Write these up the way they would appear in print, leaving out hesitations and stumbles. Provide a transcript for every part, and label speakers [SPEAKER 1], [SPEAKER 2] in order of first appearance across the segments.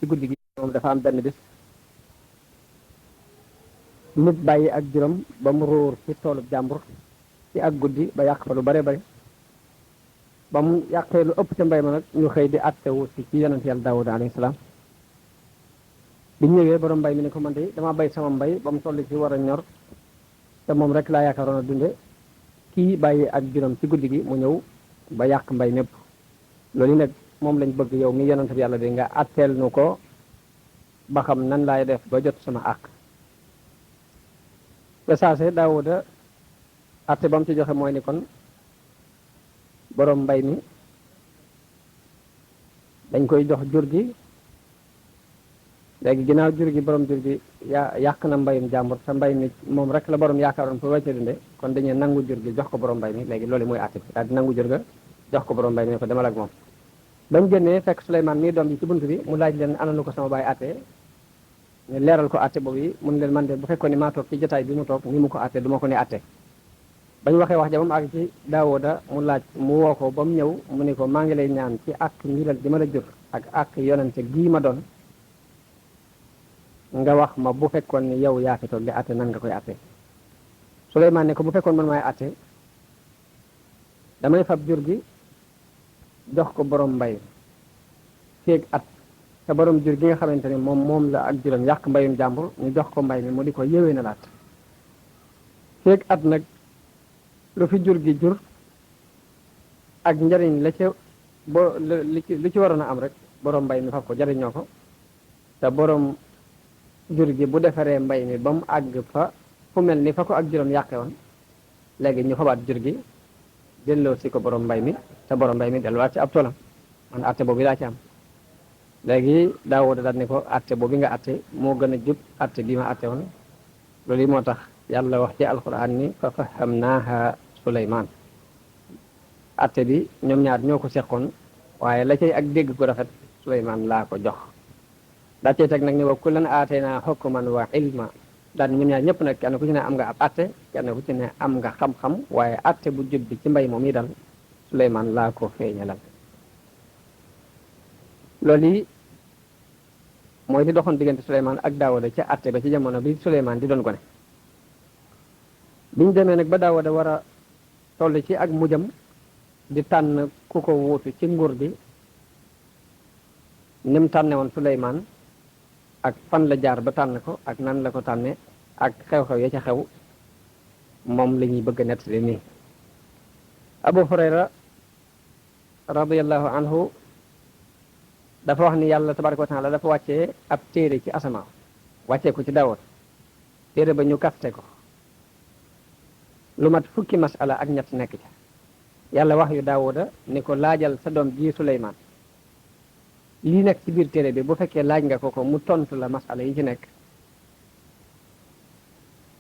[SPEAKER 1] ci guddi gi moom dafa am benn bis nit bàyyi ak juróom ba mu róor ci toolub jàmbur ci ak guddi ba yàq fa lu bare bare ba mu yàqee lu ëpp ca mbay ma nag ñu xëy di attewu ci yonent yàlla Daawuda alayhi salaam bi ñëwee borom mbay mi ne ko man de dama bay sama mbay ba mu toll ci war a ñor te moom rek laa yaakaaroon a dunde kii bàyyi ak juróom ci guddi gi mu ñëw ba yàq mbay mépp loolu nag moom lañ bëgg yow mi yonent bi yàlla bi nga atteel nu ko ba xam nan laay def ba jot sama àq te saase Daawuda atte ba mu ci joxe mooy ni kon borom mbay mi dañ koy jox jur gi léegi ginnaaw jur gi borom jur gi yàq na mbayum jàmbur te mbay mi moom rek la borom yaakaaroon pour wàcce dunde kon dañuy nangu jur gi jox ko borom mbay mi léegi loolu mooy atte bi daal di nangu jur ga jox ko borom mbay mi ne ko demal ak moom ba mu génnee fekk Souleymane mii doom bi ci bunt bi mu laaj leen ana nu ko sama baay atte ñu leeral ko atte boobu yi mun leen man de bu fekkoon ni maa toog ci jotaay bi mu toog ni mu ko atte du ma ko ne atte bañ waxee wax ja moom ak ci Daawuda mu laaj mu woo ko ba mu ñëw mu ne ko maa ngi lay ñaan ci ak njural ji ma la jur ak yonente gii ma doon nga wax ma bu fekkoon ni yow yaa fi toog di atte nan nga koy atte Souleymane ne ko bu fekkoon man maay atte damay fab jur gi jox ko borom mbay feeg at te borom jur gi nga xamante ne moom la ak juróom yàq mbayum jàmbur ñu jox ko mbay mi mu di ko yëwee na laat feeg at nag lu fi jur gi jur ak njariñ la ca lu ci waroon a am rek borom mbay mi fab ko jariñoo ko te borom jur gi bu defaree mbay mi ba mu àgg fa fu mel ni fa ko ak juróom yàqe woon léegi ñu fabaat jur gi delloo si ko borom mbay mi te borom mbay mi delluwaat ci ab toolam man atte boobu laa ci am léegi Daawuda daal ne ko atte boobu nga atte moo gën a jub atte bi ma atte woon loolu yi moo tax yàlla wax ci alquran ni fa fahamnaaha Souleymane atte bi ñoom ñaar ñoo ko seqoon waaye la cay ak dégg ko rafet Souleymane laa ko jox daa cay teg nag ni wa kullan aataynaa hukman wa ilma daal ñoom ñaar ñëpp nag kenn ku ci ne am nga ab atte kenn ku ci ne am nga xam-xam waaye atte bu jub bi ci mbay moom yi dal Souleymane laa ko feeñalal loolu yi mooy li doxoon diggante Souleymane ak Daawuda ca atte ba ci jamono bi Souleymane di doon gone biñ demee nag ba Daawuda war a toll ci ak mujjam di tànn ku ko wuutu ci nguur gi ni mu tànne woon Souleymane ak fan la jaar ba tànn ko ak nan la ko tànne ak xew-xew ya ca xew moom la ñuy bëgg a nettali nii Abu Hurayra radiyallahu anhu dafa wax ni yàlla tabaraka wa taala dafa wàccee ab téere ci asamaaw wàccee ko ci Daawuda téere ba ñu kaste ko lu mat fukki masala ak ñett nekk ca yàlla wax yu Daawuda ni ko laajal sa doom ji Souleymane lii nekk ci biir téere bi bu fekkee laaj nga ko mu tontu la masala yi ci nekk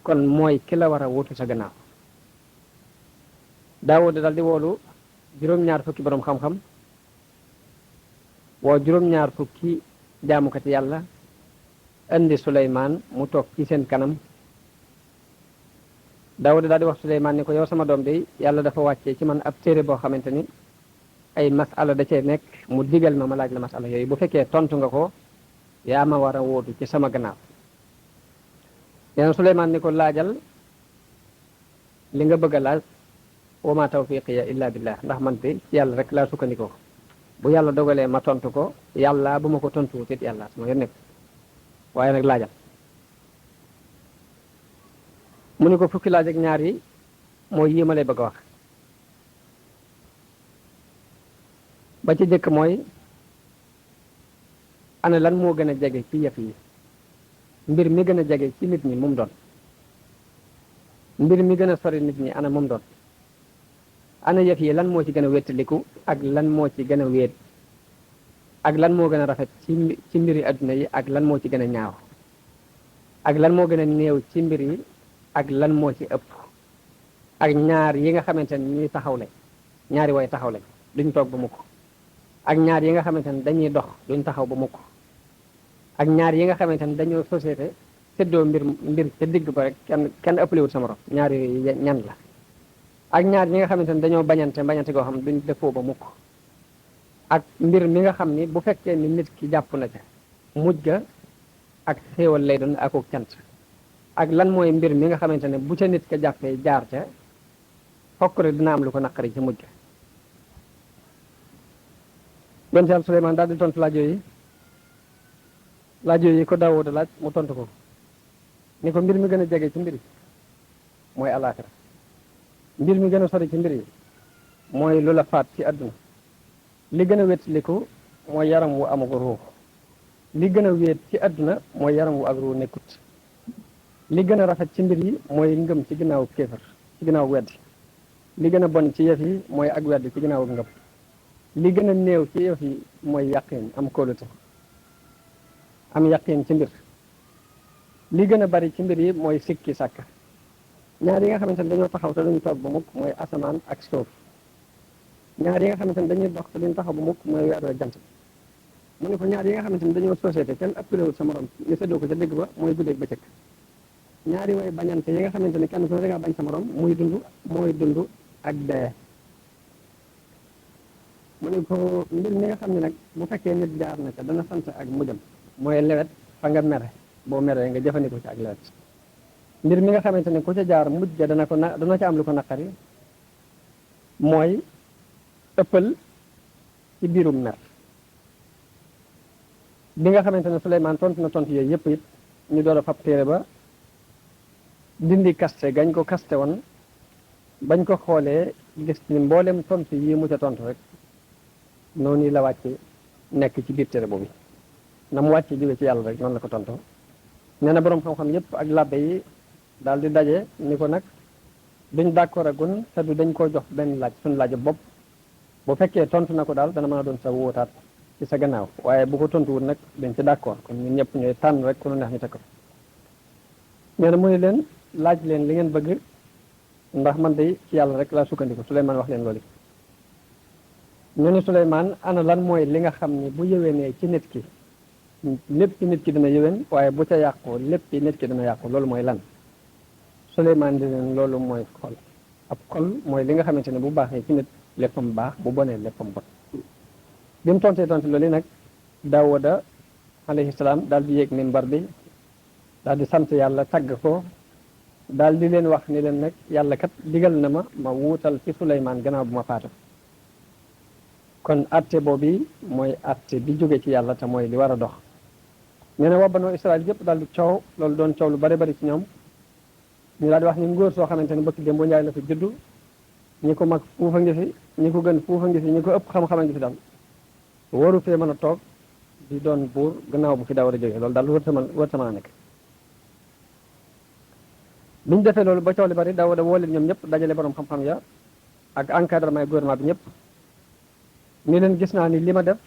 [SPEAKER 1] kon mooy ki la war a wutu sa gannaaw Daawuda dal di woolu juróom-ñaar fukki borom xam-xam woo juróom-ñaar fukki jaamukati yàlla indi Souleymane mu toog ci seen kanam Daawuda daal di wax Souleymane ni ko yow sama doom de yàlla dafa wàccee ci man ab téere boo xamante ni ay masala da cee nekk mu digal ma laaj la masala yooyu bu fekkee tontu nga ko yaa ma war a wóotu ci sama gannaaw yéen Souleymane ni ko laajal li nga bëgg a laaj wa ma tawfiqiya illa billah ndax man te ci yàlla rek laa sukkandikoo bu yàlla dogalee ma tontu ko yàlla bu ma ko tontu wutit yàlla sama yoon nekk waaye nag laajal mu ni ko fukki laaj ak ñaar yi mooy yi ma lay bëgg a wax ba ci jëkk mooy ana lan moo gën a jege ci yëf yi mbir mi gën a jege ci nit ñi mu doon mbir mi gën a sori nit ñi ana mu doon ana yëf yi lan moo ci gën a wéttaliku ak lan moo ci gën a wéet ak lan moo gën a rafet ci mbiri adduna yi ak lan moo ci gën a ñaaw ak lan moo gën a néew ci mbir yi ak lan moo ci ëpp ak ñaar yi nga xamante ne ñuy taxaw lañ ñaari way taxaw lañ duñ toog ba mukk ak ñaar yi nga xamante ne dañuy dox duñ taxaw ba mukk ak ñaar yi nga xamante ne dañoo société séddoo mbir ca digg ba rek kenn ëppalewut sama morom ñaar yooyu ñan la ak ñaar ñi nga xamante ne dañoo bañante goo xam duñ dëppoo ba mukk ak mbir mi nga xam ni bu fekkee ni nit ki jàpp na ca mujj ga ak xéewal lay doon akuk cant ak lan mooy mbir mi nga xamante ne bu ca nit ka jàppee jaar ca fokk rek dina am lu ko naqari ci mujj ga yonent Yàlla Suleymaan daal di tontu laaj yi ko Daawuda laaj mu tontu ko ni ko mbir mi gën a jege ci mbir yi mooy alaaxira mbir mi gën a sori ci mbir yi mooy lu la faat ci àdduna li gën a wétliku mooy yaram wu amug ruux li gën a wéet ci àdduna mooy yaram wu ak ruux nekkut li gën a rafet ci mbir yi mooy ngëm ci ginnaaw kéefar ci ginnaaw weddi li gën a bon ci yëf yi mooy ak weddi ci ginnaaw ngëm li gën a néew ci yëf yi mooy yàqin am kóolute am yàqin ci mbir li gën a bari ci mbir yi mooy sikki sàkka ñaar yi nga xamante ne dañoo taxaw te duñu toog ba mukk mooy asamaan ak suuf ñaar yi nga xamante ne dañuy dox te duñu taxaw ba mukk mooy weer ak jant mu ne ko ñaar yi nga xamante ne dañoo société kenn ëppalewul sa morom ñu séddoo ko ca dégg ba mooy guddeeg bëccëg ñaari way bañante yi nga xamante ne kenn ku ne dangaa bañ sa morom muy dund mooy dund ak dee mu ne ko mbir mi nga xam ne nag bu fekkee nit jaar na ca dana sant ak mujjam mooy lewet fa nga mere boo meree nga jëfandikoo ci ak lewet mbir mi nga xamante ne ku ca jaar mujj ga dana ca am lu ko naqari mooy ëppal ci biirum mer bi nga xamante ne Suleymaan tontu na tontu yooyu yëpp it ñu door a fab téere ba dindi kaste gañ ko kaste woon bañ ko xoolee gis ni mboolem tontu yi mu ca tontu rek noonu la wàcce nekk ci biir téere boobu na mu wàcce jóge ci yàlla rek noonu la ko tontoo nee na boroom xam-xam yëpp ak labbe yi daal di daje ni ko nag duñ d'accord agun te du dañ koo jox benn laaj suñu laaj bopp bu fekkee tontu na ko daal dana mën a doon sa wóotaat ci sa gannaaw waaye bu ko tontuwul nag dañ ci d'accord kon ñun ñëpp ñooy tànn rek ku nu neex ñu teg ko nee na mu ne leen laaj leen li ngeen bëgg ndax man de ci yàlla rek laa sukkandiku Suleymaan wax leen loolu ñu ne Suleymaan ana lan mooy li nga xam ni bu yëwénee ci nit ki lépp ci nit ki dina yëwén waaye bu ca yàqu lépp ci nit ki dina yàqu loolu mooy lan Suleymaan di leen loolu mooy xol ab xol mooy li nga xamante ne bu baaxee ci nit léppam baax bu bonee léppam bon bi mu tontee loolu nag Daawuda alayhi salaam daal di yéeg minbar bi daal di sant yàlla tagg ko daal di leen wax ni leen nag yàlla kat digal na ma wuutal ci Suleymaan gannaaw bu ma faatu kon atte boobu mooy atte bi jóge ci yàlla te mooy li war a dox nee na waa Banu Israël yëpp daal di coow loolu doon coow lu bari bari ci ñoom ñu daal di wax ni ngóor soo xamante ne bëkk démb njaay la fi juddu ñi ko mag fuufa ngi fi ñi ko gën fuufa ngi fi ñi ko ëpp xam-xama ngi fi daal waru fee mën a toog di doon buur gannaaw bu fi Daawuda jógee loolu daal wër sama nekk biñu defee loolu ba coow li bari Daawuda woo leen ñoom ñëpp dajale borom xam-xam ya ak encadrement gouvernement bi ñëpp ni leen gis naa ni li ma def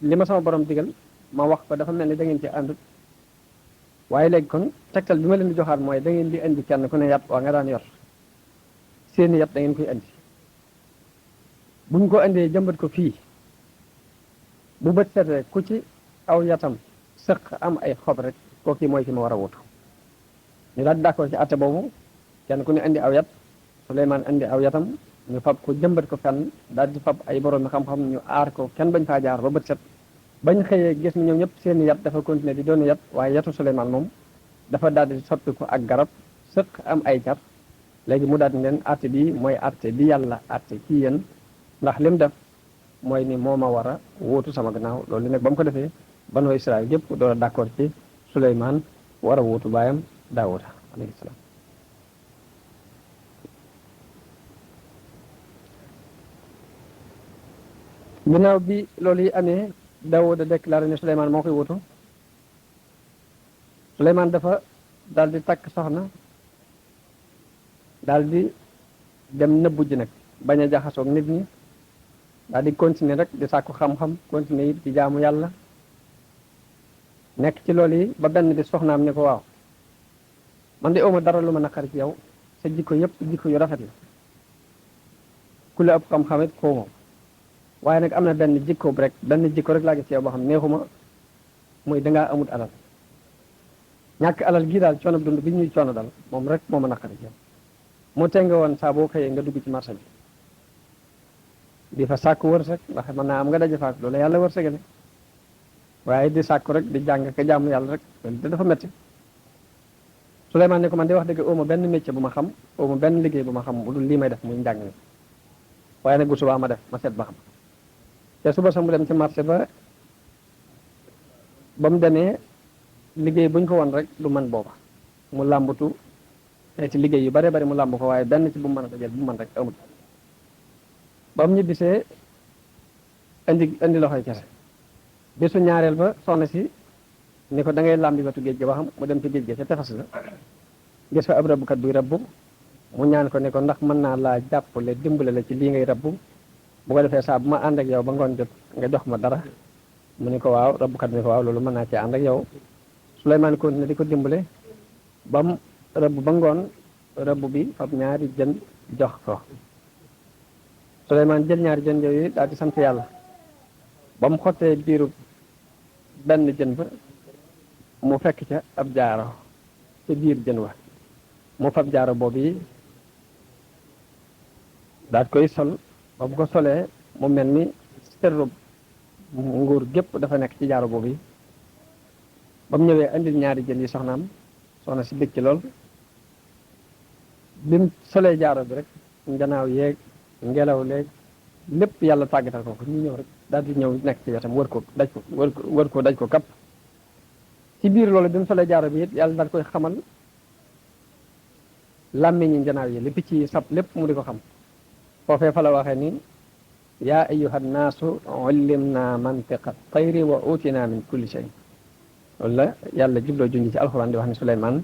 [SPEAKER 1] li ma sama borom digal ma wax ko dafa mel ni da ngeen ci àndut waaye léegi kon tegtal bi ma leen di joxaat mooy da ngeen di indi kenn ku ne yat waa nga daan yor seeni yat da ngeen koy indi buñ ko indee jëmbat ko fii bu bët setee ku ci aw yatam sëq am ay xob rek kooki mooy ki ma war a wutu ñu daal di d'accord ci atte boobu kenn ku ne indi aw yat Suleymaan indi aw yatam ñu fab ko jëmbat ko fenn daal di fab ay borom xam-xam ñu aar ko kenn bañ faa jaar ba bët set bañ xëyee gis ni ñoom ñëpp seeni yat dafa continuer di doon yat waaye yatu Suleymaan moom dafa daal di soppi ko ak garab sëq am ay car léegi mu daal di leen atte bi mooy atte bi yàlla atte ci yéen ndax lim def mooy ni moo ma war a wóotu sama gannaaw loolu nag ba mu ko defee Banu Israël yëpp doon d'accord ci Suleymaan war a wóotu baayam Daawuda alayhi salaam ginnaaw bi loolu yi amee Daawuda déclaré ne Suleymaan moo koy wutu Suleymaan dafa daal di takk soxna daal di dem nëbbu ji nag bañ a jaxasoog nit ñi daal di continuer rek di sàkku xam-xam continuer it di jaamu yàlla nekk ci loolu yi ba benn bi soxnaam ne ko waaw man de awma dara lu ma naqari ci yow sa jikko yëpp jikko yu rafet la ku la ëpp xam-xam it koo moom waaye nag am na benn jikko rek laa gis ci yow boo xam neexuma muy dangaa amut alal ñàkk alal gii daal coono dund bi ñuy coono dal moom rek moo ma naqari ci yow moo tee nga woon saa boo xëyee nga dugg ci marché bi di fa sàkku wërsëg ndax mën naa am nga daje faak loolu yàlla wërsëgale waaye di sàkku rek di jàng ka jaamu yàlla rek te dafa metti Souleymane ne ko man di wax dëgg ooma benn métier bu ma xam ooma benn liggéey bu ma xam bu dul lii may def muy njàng mi waaye nag bu subaa ma def ma seet ba xam te suba sax mu dem ci marché ba mu demee liggéey buñ ko won rek du man booba mu làmbatu ci liggéey yu bare bari mu làmb ko waaye benn ci bu mu mën a dajal bu mu mën rek amul ba mu ñibbisee indi loxoy kese bisu ñaareel ba soxna si ni ko da ngay làmbi wetu géej gi ba xam mu dem ci géej gi ca tefas la gis fa ab rabbukat buy rabbu mu ñaan ko ne ko ndax mën naa laa jàppale dimbale la ci lii ngay rabbu bu ko defee saa bu ma ànd ak yow ba ngoon jot nga jox ma dara mu ni ko waaw rabbukat bi ni ko waaw loolu mën naa ci ànd ak yow Souleymane continué di ko dimbale ba mu rëbb ba ngoon rëbb bi fab ñaari jën jox ko Souleymane jël ñaari jën yooyu daal di sant yàlla ba mu xottee biiru benn jën ba mu fekk ca ab jaaro ca biir jën wa mu fab jaaro boobu yi daal koy sol ba mu ko solee mu mel ni serru nguur gépp dafa nekk ci jaaro boobu yi ba mu ñëwee andil ñaari jën yi soxnaam soxna si bëgg ci lool bi mu solee jaaro bi rek njanaaw yeeg ngelaw léeg lépp yàlla tàggatal ko ñu ñëw rek daal di ñëw nekk ci wetam wër ko daj ko kapp ci biir loolu bi mu solee jaaro bi it yàlla daal koy xamal làmmiñi njanaaw yi li picc yi sab lépp mu di ko xam foofee fa la waxee ni yaa ayyuha nnaasu ullimna mantiqa tayri wa utina min kulli shay loolu la yàlla jubloo junji ci alxuraan di wax ni Souleymane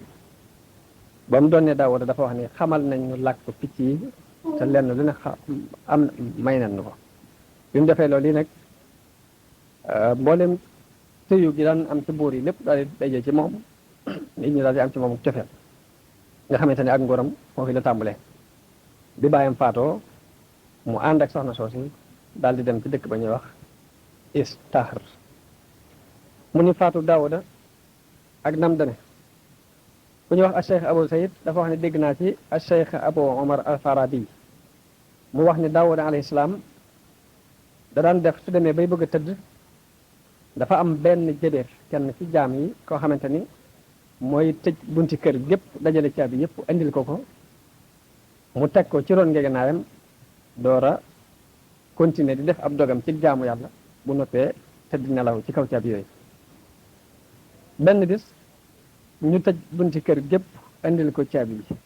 [SPEAKER 1] ba mu doon ne Daawuda dafa wax ni xamal nañ ñu làkk picc yi te lenn lu ne am may nañ ko bi mu defee loolu yi nag mboolem tëyu gi daan am ci buur yi lépp daal di daje ci moom nit ñi daal di am ci moom cofeel nga xamante ne ak nguuram foofu la tàmbalee bi bàyyam faatoo mu ànd ak soxna soosi daal di dem ci dëkk ba ñuy wax Istaxr mu ni faatu Daawuda ak nam dane ku ñuy wax al Cheikh Abou Sayid dafa wax ne dégg naa ci al Cheikh Abou Omar al Farabi mu wax ni Daawuda alayhi salaam da daan def su demee bay bëgg a tëdd dafa am benn jëbeer kenn ci jaam yi koo xamante ni mooy tëj bunti kër gépp dajale caabi yëpp andil ko mu teg ko ci ron ngegenaayam door a continuer di def ab dogam ci jaamu yàlla bu noppee tëdd nelaw ci kaw caabi yooyu benn bis ñu tëj bunti kër gépp andil ko caabi yi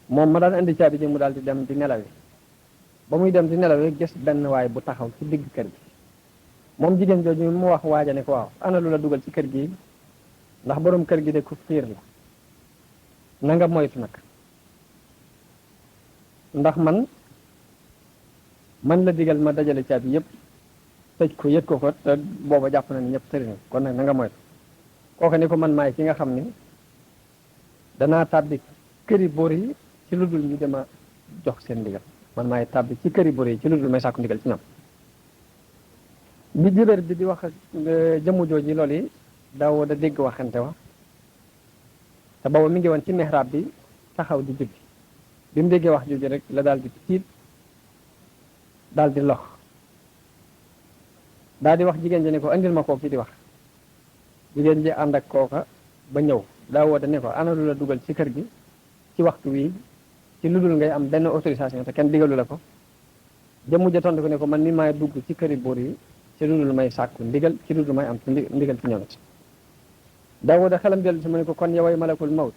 [SPEAKER 1] moom ma daan indi caabi ji mu daal di dem di nelawi ba muy dem di nelawi gis benn waay bu taxaw ci digg kër gi moom jigéen jooju mu wax waaja ne ko waaw ana lu la dugal ci kër gi ndax borom kër gi de ku fiir la na nga moytu nag ndax man la digal ma dajale caabi yëpp tëj ko yët ko te booba jàpp na ni ñëpp tëri na kon nag na nga moytu kooku ni ko man maay ki nga xam ni danaa tàbbi këri bor yi ci lu dul ñu dema jox seen ndigal man maay tàbbi ci këri bor yi ci lu dul may sàkku ndigal ci ñoom bi jibéer bi di wax ak jëmu jooji loolu yi daaw da dégg waxante wa te booba mi ngi woon ci mihrab bi taxaw di julli bi mu déggee wax jooju rek la daal di tiit daal di lox daal di wax jigéen ji ne ko andil ma koo ki di wax jigéen ji ànd ak kooka ba ñëw daaw da ne ko ana lu la dugal ci kër gi ci waxtu wii ci lu dul ngay am benn autorisation te kenn digalu la ko jëmu ja tontu ko ne ko man ni maay dugg ci këri buur yi ci lu dul may sàkku ndigal ci lu dul may am ndigal ci ñoom it Daawuda xelam dellu si mu ne ko kon yoway malakul mawt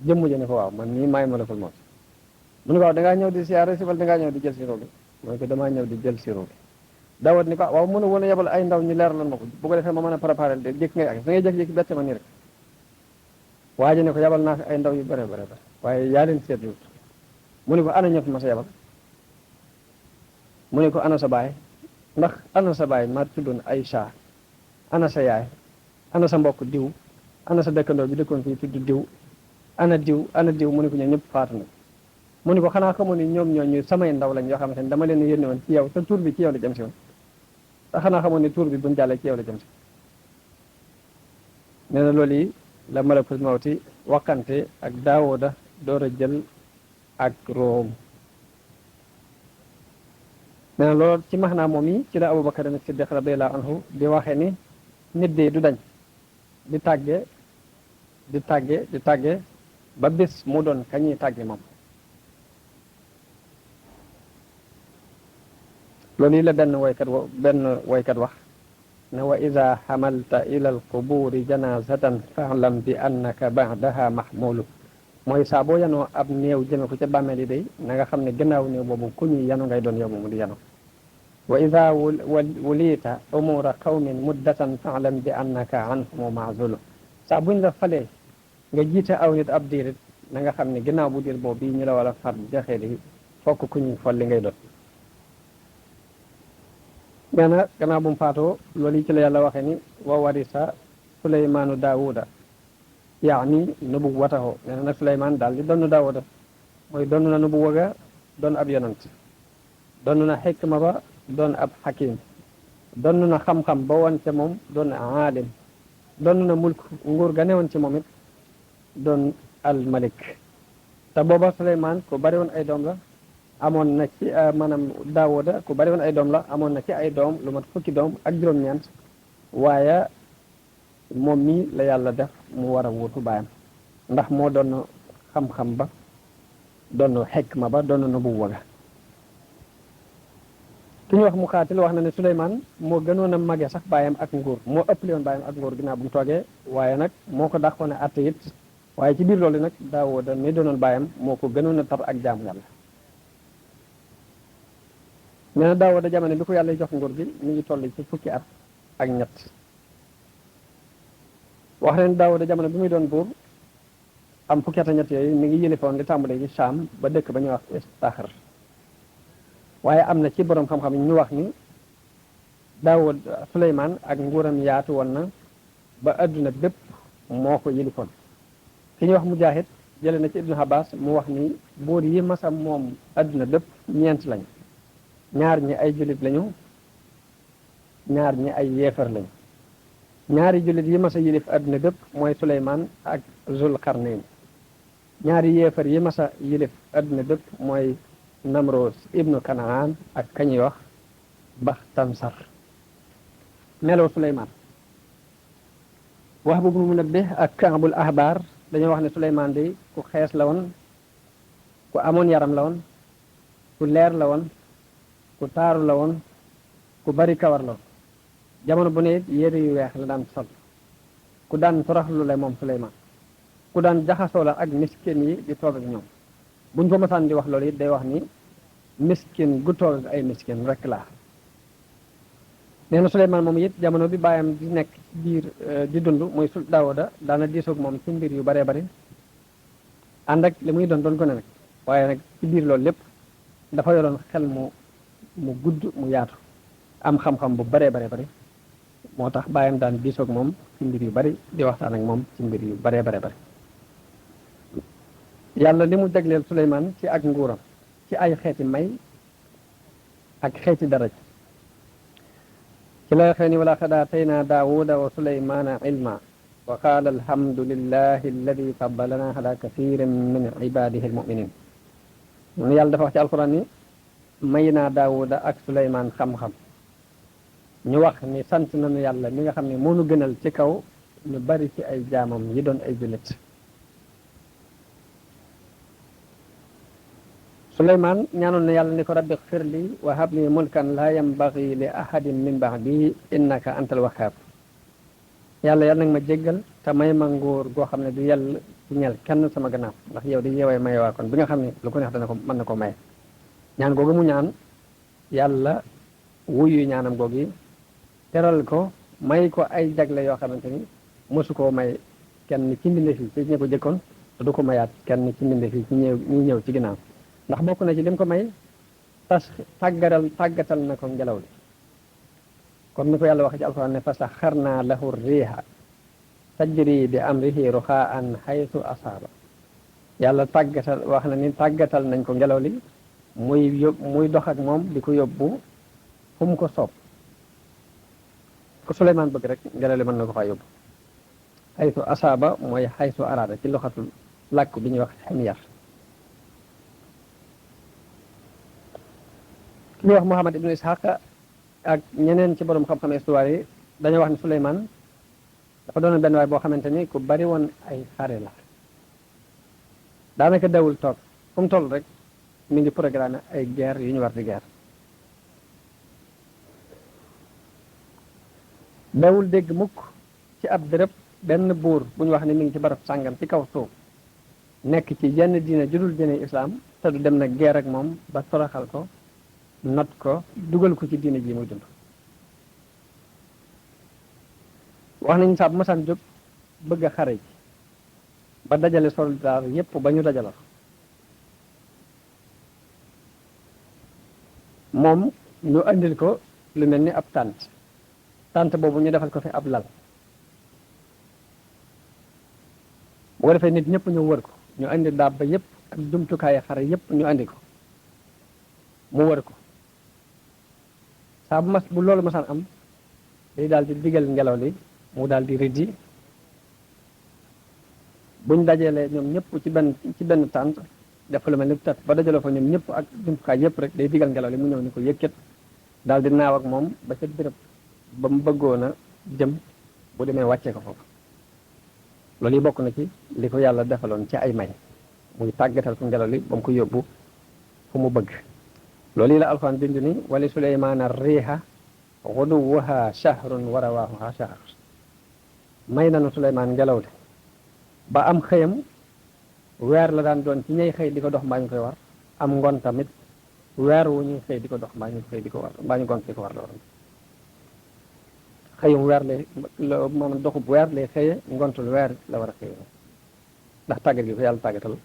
[SPEAKER 1] jëmm ja ne ko waaw man nii maay malakul mawt mu ne ko waaw dangaa ñëw di siyaare si wala dangaa ñëw di jël si roogi mu ne ko damaa ñëw di jël si roogi Daawuda ni ko waaw mënu woon a yebal ay ndaw ñu leeralal ma ko bu ko defee ma mën a préparé de jékki ngay ak da ngay jékki-jékki bette ma nii rek waa ji ne ko yebal naa fi ay ndaw yu bare bare bare waaye yaa leen seetlu mu ne ko ana ñëpp ma sa yebal mu ne ko ana sa baay ndax ana sa baay ma tuddoon Aïcha ana sa yaay ana sa mbokk diw ana sa dëkkandoo bi dëkkoon fii tudd diw ana diw mu ne ko ñoom ñëpp faatu na mu ne ko xanaa xamoon ni ñoom ñooñu samay ndaw lañ yoo xamante ni dama leen yónni woon ci yow te tur bi ci yow la jëm si woon te xanaa xamoon ni tur bi buñ jàllee ci yow la jëm si nee na loolu yi la malakul mawti waxante ak Daawuda door a jël ak room nee na loolu ci max naa moom yi ci la Abubakar Siddiq radiyallahu anhu di waxee ni nit de du dañ di tàgge di tàgge ba bis mu doon kañuy tàgge moom. loolu yi la benn woykat wax ne wa ida xamalta ila alquburi janazatan faalam bi annaka ba'daha mahmulu mooy saa boo yanoo ab néew jëme ko ca bàmmeel yi day na nga xam ne gannaaw néew boobu ku ñuy yanu ngay doon yow moomu di yanu wa ida wulita umura qawmin muddatan faalam bi annaka anhumu maazulu saa buñ la falee nga jiite aw nit ab diirit na nga xam ne gannaaw bu diir boobu bii ñu la wala far joxe di fokk ku ñuy folli ngay doon. nee na gannaaw bu mu faatoo loolu yi ci la yàlla waxee ni wa warisa suleymaanu daawuda yaani nubuwwatahu nee na nag suleymaan daal di donn daawuda mooy donn na nubuwwa ga doon ab yonant donn na xikma ba doon ab xakim donn na xam-xam ba woon ca moom doon aalim donn na mulk nguur ga newoon ci moom it doon al malik te booba suleymaan ku bari woon ay doom la amoon na ci maanaam daawuda ku bari woon ay doom la amoon na ci ay doom lu mat fukki doom ak juróom-ñeent waaye moom mii la yàlla def mu war a wuutu baayam ndax moo doon xam-xam ba doon xikma ba doon nubuwwa ga ki ñu wax mu xaatil wax na ne Suleymaan moo gënoon a mage sax baayam ak nguur moo ëppale woon baayam ak nguur ginnaaw bu mu toogee waaye nag moo ko dàqoon a atte it waaye ci biir loolu nag daawuda mi doonoon baayam moo ko gënoon a tar ak jaamu yàlla. nee na daawuda jamono bi ko yàlla jox nguur gi mi ngi toll ci fukki at ak ñett wax leen daawuda jamono bi muy doon buur am fukki at ak ñett yooyu mi ngi yëlifoon li tàmbalee ci Saam ba dëkk ba ñuy wax Istaxar waaye am na ci borom xam-xam ñu wax ni daawud Suleymaan ak nguuram yaatu woon na ba adduna bépp moo ko yëlifoon ki ñuy wax Mujaahid jële na ci Ibnu Abbas mu wax ni buur yi masam moom adduna bépp ñeent lañ ñaar ñi ay jullit lañu ñaar ñi ay yéefar lañu ñaari jullit yi masa yilif adduna bépp mooy Suleymaan ak Zulqarnayn ñaari yéefar yi masa yilif adduna bépp mooy Namroos ibnu Kanaan ak kañuy wax Baxtansar meloo Suleymaan Wahb ibnu Munabbih ak Kaabul Ahbar dañoo wax ne Suleymaan di ku xees la woon ku amoon yaram la woon ku leer la woon ku taaru la woon ku bari kawar la woon jamono bu ne it yére yu weex la daan sol ku daan toroxlu la moom Suleymaan ku daan jaxasoo la ak miskin yi di toog ak ñoom buñ ko masaan di wax loolu it day wax ni miskin gu toog ak ay miskin rek la nee na Suleymaan moom it jamono bi baayam di nekk ci biir di dund muy Daawuda daana diisoog moom ci mbir yu baree bari ànd ak li muy doon ko ne nag waaye nag ci biir loolu lépp dafa yoroon xel mu gudd mu yaatu am xam-xam bu baree bari moo tax baayam daan diisoog moom ci mbir yu bari di waxtaan ak moom ci mbir yu baree bari yàlla li mu jagleel Suleymaan ci ak nguuram ci ay xeeti may ak xeeti daraj ci la xëy ni wala qad aataynaa daawuda wa Suleymaana ilma wa qaala alhamdulillahi alladi faddalana ala kathirin min ibadihi almuminin mun yàlla dafa wax ci alquran ni may naa daawuda ak Suleymaan xam-xam ñu wax ni sant nañu yàlla mi nga xam ne moo nu gënal ci kaw ñu bari ci ay jaamam yi doon ay jullit Suleymaan ñaanoon na yàlla ni ko rabbi xfir li wa hab li mulkan laa yambagi li ahadin min ba'di innaka antal wahhab yàlla nag ma jéggal te may ma nguur goo xam ne du yell du ñeel kenn sama gannaaw ndax yow di yeewee maye waa kon bi nga xam ne lu ko neex dana ko mën na ko maye ñaan googu mu ñaan yàlla wuyu ñaanam googu teral ko may ko ay jagle yoo xamante ni mosu koo may kenn ci mbindeef yi ci ñi ko jëkkoon te du ko mayaat kenn ci mbindeef yi ci ñëw ci ginnaaw ndax bokk na ci lim ko may tàggatal na ko ngelaw li comme ni ko yàlla waxee ci alquran ne fa saxarna lahu riiha tajri bi amrihi ruxaan xaytu asaaba yàlla wax na ni tàggatal nañ ko ngelaw li muy dox ak moom di ko yóbbu fu mu ko soob ko Suleymaan bëgg rek ngelaw li mën na ko faa yóbbu xaytu asaaba mooy xaytu araada ci loxatul làkk bi ñuy wax ximyar ki ñuy wax Muhammad ibnu Ishaq ak ñeneen ci borom xam-xam histoire yi dañoo wax ne Suleymaan dafa doon benn waay boo xamante ni ku bari woon ay xare la daanaka dawul toog fu mu toll rek mi ngi programme ay guerre yu ñu war di guerre dawul dégg mukk ci ab béréb benn buur bu ñu wax ne mi ngi ci barab sàngam ci kaw suuf nekk ci jenn diine judul diine islaam te du dem na guerre ak moom ba toroxal ko not ko dugal ko ci diine ji muy dund wax nañ saa bu masaan jóg bëgg a xare ji ba dajale soldaar yépp ba ñu dajalo moom ñu andil ko lu mel ni ab tànt boobu ñu defal ko fi ab lal bu ko defee nit ñëpp ñu wër ko ñu andi dabba yépp ak jumtukaayu xare yépp ñu andi ko mu wër ko saa bu loolu masaan am day daal di digal ngelaw li mu daal di riddi buñ dajalee ñoom ñëpp ci benn tànt def lu mel ni tat ba dajaloo fa ñoom ñëpp ak jumtukaay yëpp rek day digal ngelaw li mu ñëw ni ko yëkkat daal di naaw ak moom ba ca béréb ba mu bëggoon a jëm bu demee wàccee ko foofu loolu yi bokk na ci li ko yàlla defaloon ci ay may muy tàggatal ko ngelaw li ba mu ko yóbbu fu mu bëgg loolu yi la alxuraan bind ni wali suleymaana riiha xuduwuha shahrun wa rawaahuha shahr may nanu suleymaan ngelaw li ba am xëyam weer la daan doon ci ñay xëy di ko dox mbaa ñu koy war am ngoon tamit weer wu ñuy xëy di ko dox mbaa ñu xëy di ko war mbaa ñu gont di ko war la waroon xëyum weer lay maanaam doxub weer lay xëye ngontul weer la war a xëye ndax tàggat gi ko yàlla tàggatal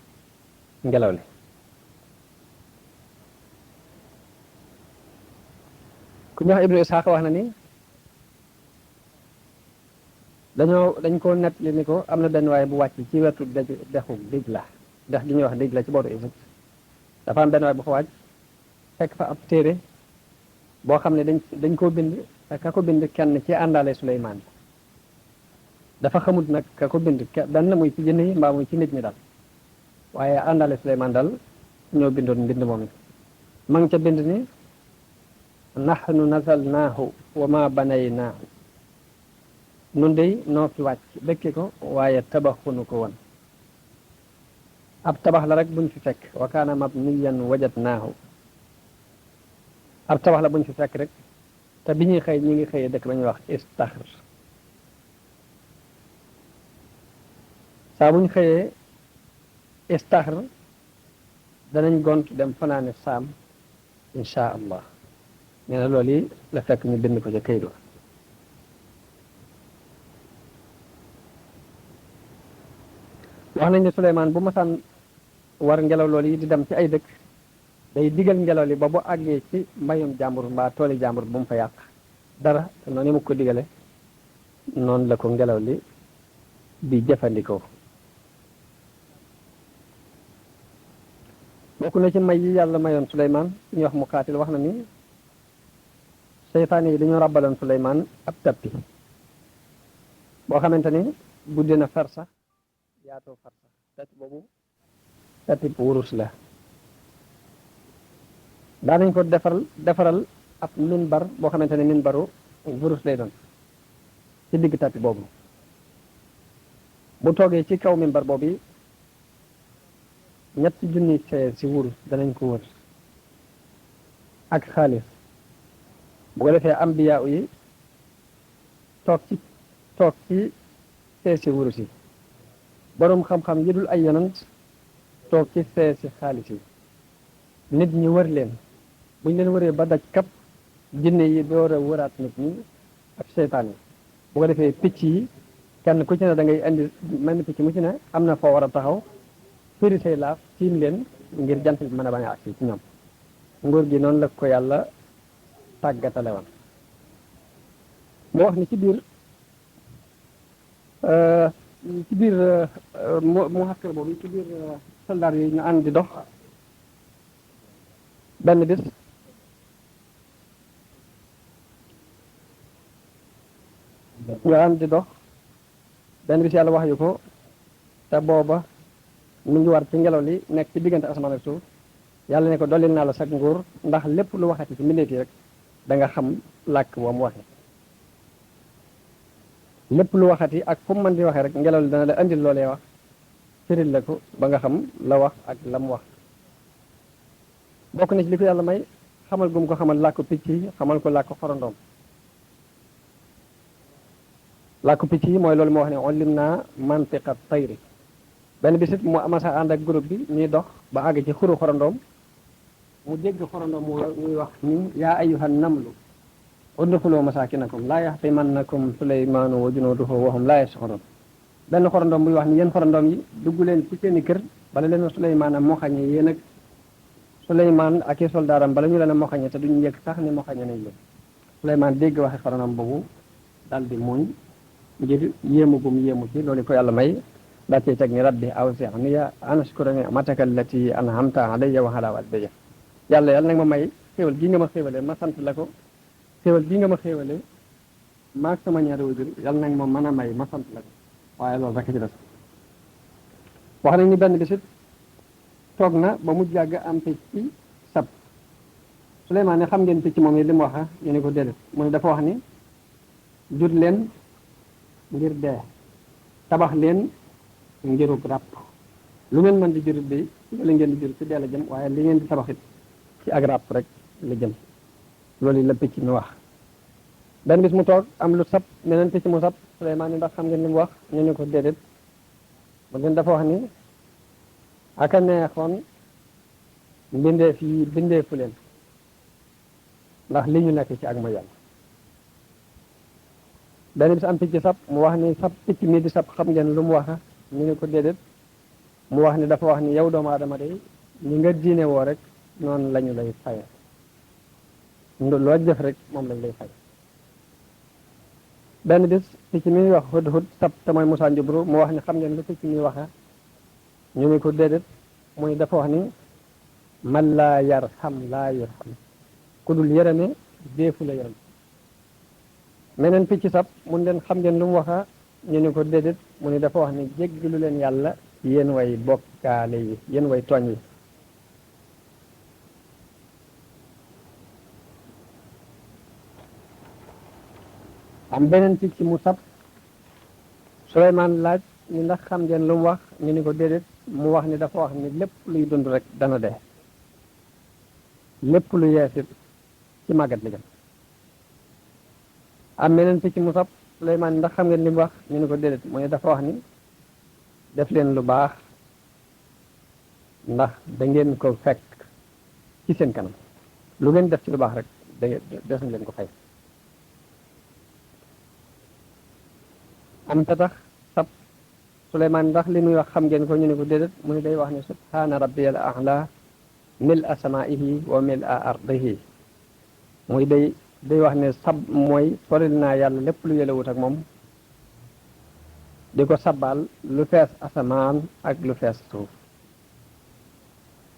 [SPEAKER 1] ngelaw li ku ñu wax Ibnu Isxaaq wax na ni dañ ko nett li ni ko am na benn waaye bu wàcc ci wetu dexu Dijla dex gi ñuy wax Dijla ci booru Égypte dafa am benn waaye bu fa wàcc fekk fa ab téere boo xam ne dañ koo bind ka ko bind kenn ci àndaale Suleymaan dafa xamut nag ka ko bind benn muy ci jinn yi mbaa muy ci nit ñi daal waaye àndaale Suleymaan daal ñoo bindoon mbind moom ma ngi ca bind ni nahnu nazalnaahu wa ma banaynaahu nun dey noo fi wàcc dëkke ko waaye tabaxunu ko woon ab tabax la rek buñ fi fekk wa kaana mabniyan wajadnaahu ab tabax la buñ fi fekk rek te bi ñuy xëy ñi ngi xëyee dëkk ba ñuy wax istaxr saa buñ xëyee istaxr danañ gont dem fanaane saam insha allah nee na loolu yi la fekk ñu bind ko ca këyit wax nañ ne Suleymaan bu masaan war ngelaw loolu yi di dem ci ay dëkk day digal ngelaw li ba bu àggee ci mbayum jàmbur mbaa tooli jàmbur bu mu fa yàq dara te noonu mu ko digale noonu la ko ngelaw li di jëfandikoo bokk na ci may yi yàlla mayoon Suleymaan ñuy wax Muqaatil wax na ni seytaane yi dañoo ràbbaloon Suleymaan ab tappi boo xamante ni guddi na fer sax yaatoo far sax tappi boobu tappi bu wurus la daanañ ko defaral ab minbar boo xamante ne minbaru wurus lay doon ci digg tappi boobu bu toogee ci kaw minbar boobu ñetti junni si wurus danañ ko wër ak xaalis bu ko defee ambiya yi toog ci seesi wurus yi boroom xam-xam yi dul ay yonant toog ci seesi xaalis yi nit ñi wër leen buñ leen wëree ba daj kap jinne yi door a wëraat nit ñi ak seytaan yi bu ko defee picc yi kenn ku ci ne da ngay indi mel ni picc mu ci ne am na foo war a taxaw firi say laaf tiim leen ngir jant bi mën a bañ a agsi ci ñoom nguur gi noonu la ko yàlla tàggatale woon mu wax ni ci biir mu xaskar boobu ci biir soldaar yi ñu ànd di dox benn bis ñu ànd di dox benn bis yàlla wax yu ko te booba mu ngi war ci ngelaw li nekk ci diggante asamaan ak suuf yàlla ne ko dollil naa la sag nguur ndax lépp lu waxati ci mbindeef yi rek da nga xam làkk wa mu waxe lépp lu waxati ak fu mu mën di waxee rek ngelaw li dana la andil loolee wax firil la ko ba nga xam la wax ak la mu wax bokk na ci li ko yàlla may xamal gum ko xamal làkku picc yi xamal ko làkku xorondoom làkku picc yi mooy loolu moo wax ne ullim naa mantiqa tayri benn bisit mu amasa ànd ak groupe bi ñuy dox ba àgg ci xuru xorondoom mu dégg xorondoom muy wax ni yaa ayyuhan namlu udxulu masakinakum laa yaxtimannakum suleymaanu wa junuuduhu wa hum laa yash'uruun benn xorondoom muy wax ni yéen xorondoom yi dugg leen ci seeni kër bala leen suleymaan a moxañe yéen ak suleymaan ak i soldaaram bala ñu leen a moxañe te duñu yëg sax ni moxañe nañ leen suleymaan dégg waxe xorondoom boobu daal di muñ ngir yéemu gum yéemu ci loolu ko yàlla may daa cay teg ni rabbi awzi'ni an ashkura ni'mataka allati an'amta alayya wa ala walidayya yàlla nag ma may xéewal gi nga ma xéewale ma sant la ko xéewal gi nga ma xéewale maag sama ñaari waajur yàlla nag ma mën a may ma sant la ko waaye loolu rek ci des wax nañ ni benn bisit toog na ba mu jàgg am picc ci sab Suleymaan ne xam ngeen picc moom yi li mu wax ñu ne ko déedéet mu ne dafa wax ni jur leen ngir dee tabax leen ngirug ràpp lu ngeen mën di jurit bi li ngeen di jur ci dee la jëm waaye li ngeen di tabaxit ci ak ràpp rek la jëm loolu la picc mi wax benn bis mu toog am lu sab meneen picc mu sab Suleymaan ni ndax xam ngeen li mu wax ñu ne ko déedéet mu leen dafa wax ni aka neexoon mbindeef yi bindeefu leen ndax li ñu nekk ci ak mooy yàlla benn bis am picc sab mu wax ni sab picc mii di sab xam ngeen lu mu wax ñu ne ko déedéet mu wax ni dafa wax ni yow doomu aadama de ñi nga diine woo rek noonu la ñu lay faye loo jëf rek moom lañ lay fay benn bis picc mi wax hudhud sab te mooy Musaa Njubru mu wax ni xam ngeen lu picc mi waxe ñu ne ko déedéet muy dafa wax ni man laa yarham laa yurham ku dul yërëme deefu la yërëm meneen picc sab mun leen xam ngeen lu mu waxa ñu ne ko déedéet mu ne dafa wax ni jéggalu leen yàlla yéen way bokkaale yi yéen way tooñ yi am beneen picc mu sab Suleymaan laaj ni ndax xam ngeen lu mu wax ñu ni ko déedéet mu wax ni dafa wax ni lépp luy dund rek dana dee lépp lu yeesit ci màggat li jëm am beneen picc mu sab Suleymaan ndax xam ngeen li mu wax ñu ni ko déedéet mu ne dafa wax ni def leen lu baax ndax da ngeen ko fekk ci seen kanam lu ngeen def ci lu baax rek des na leen ko fay am ta tax sab Suleymaan ndax li muy wax xam ngeen ko ñu ne ko déedéet mu ne day wax ne subhaana rabbiyal a'la mil a samaihi wa mil a ardihi muy day wax ne sab mooy soril naa yàlla lépp lu yëlewut ak moom di ko sabal lu fees asamaan ak lu fees suuf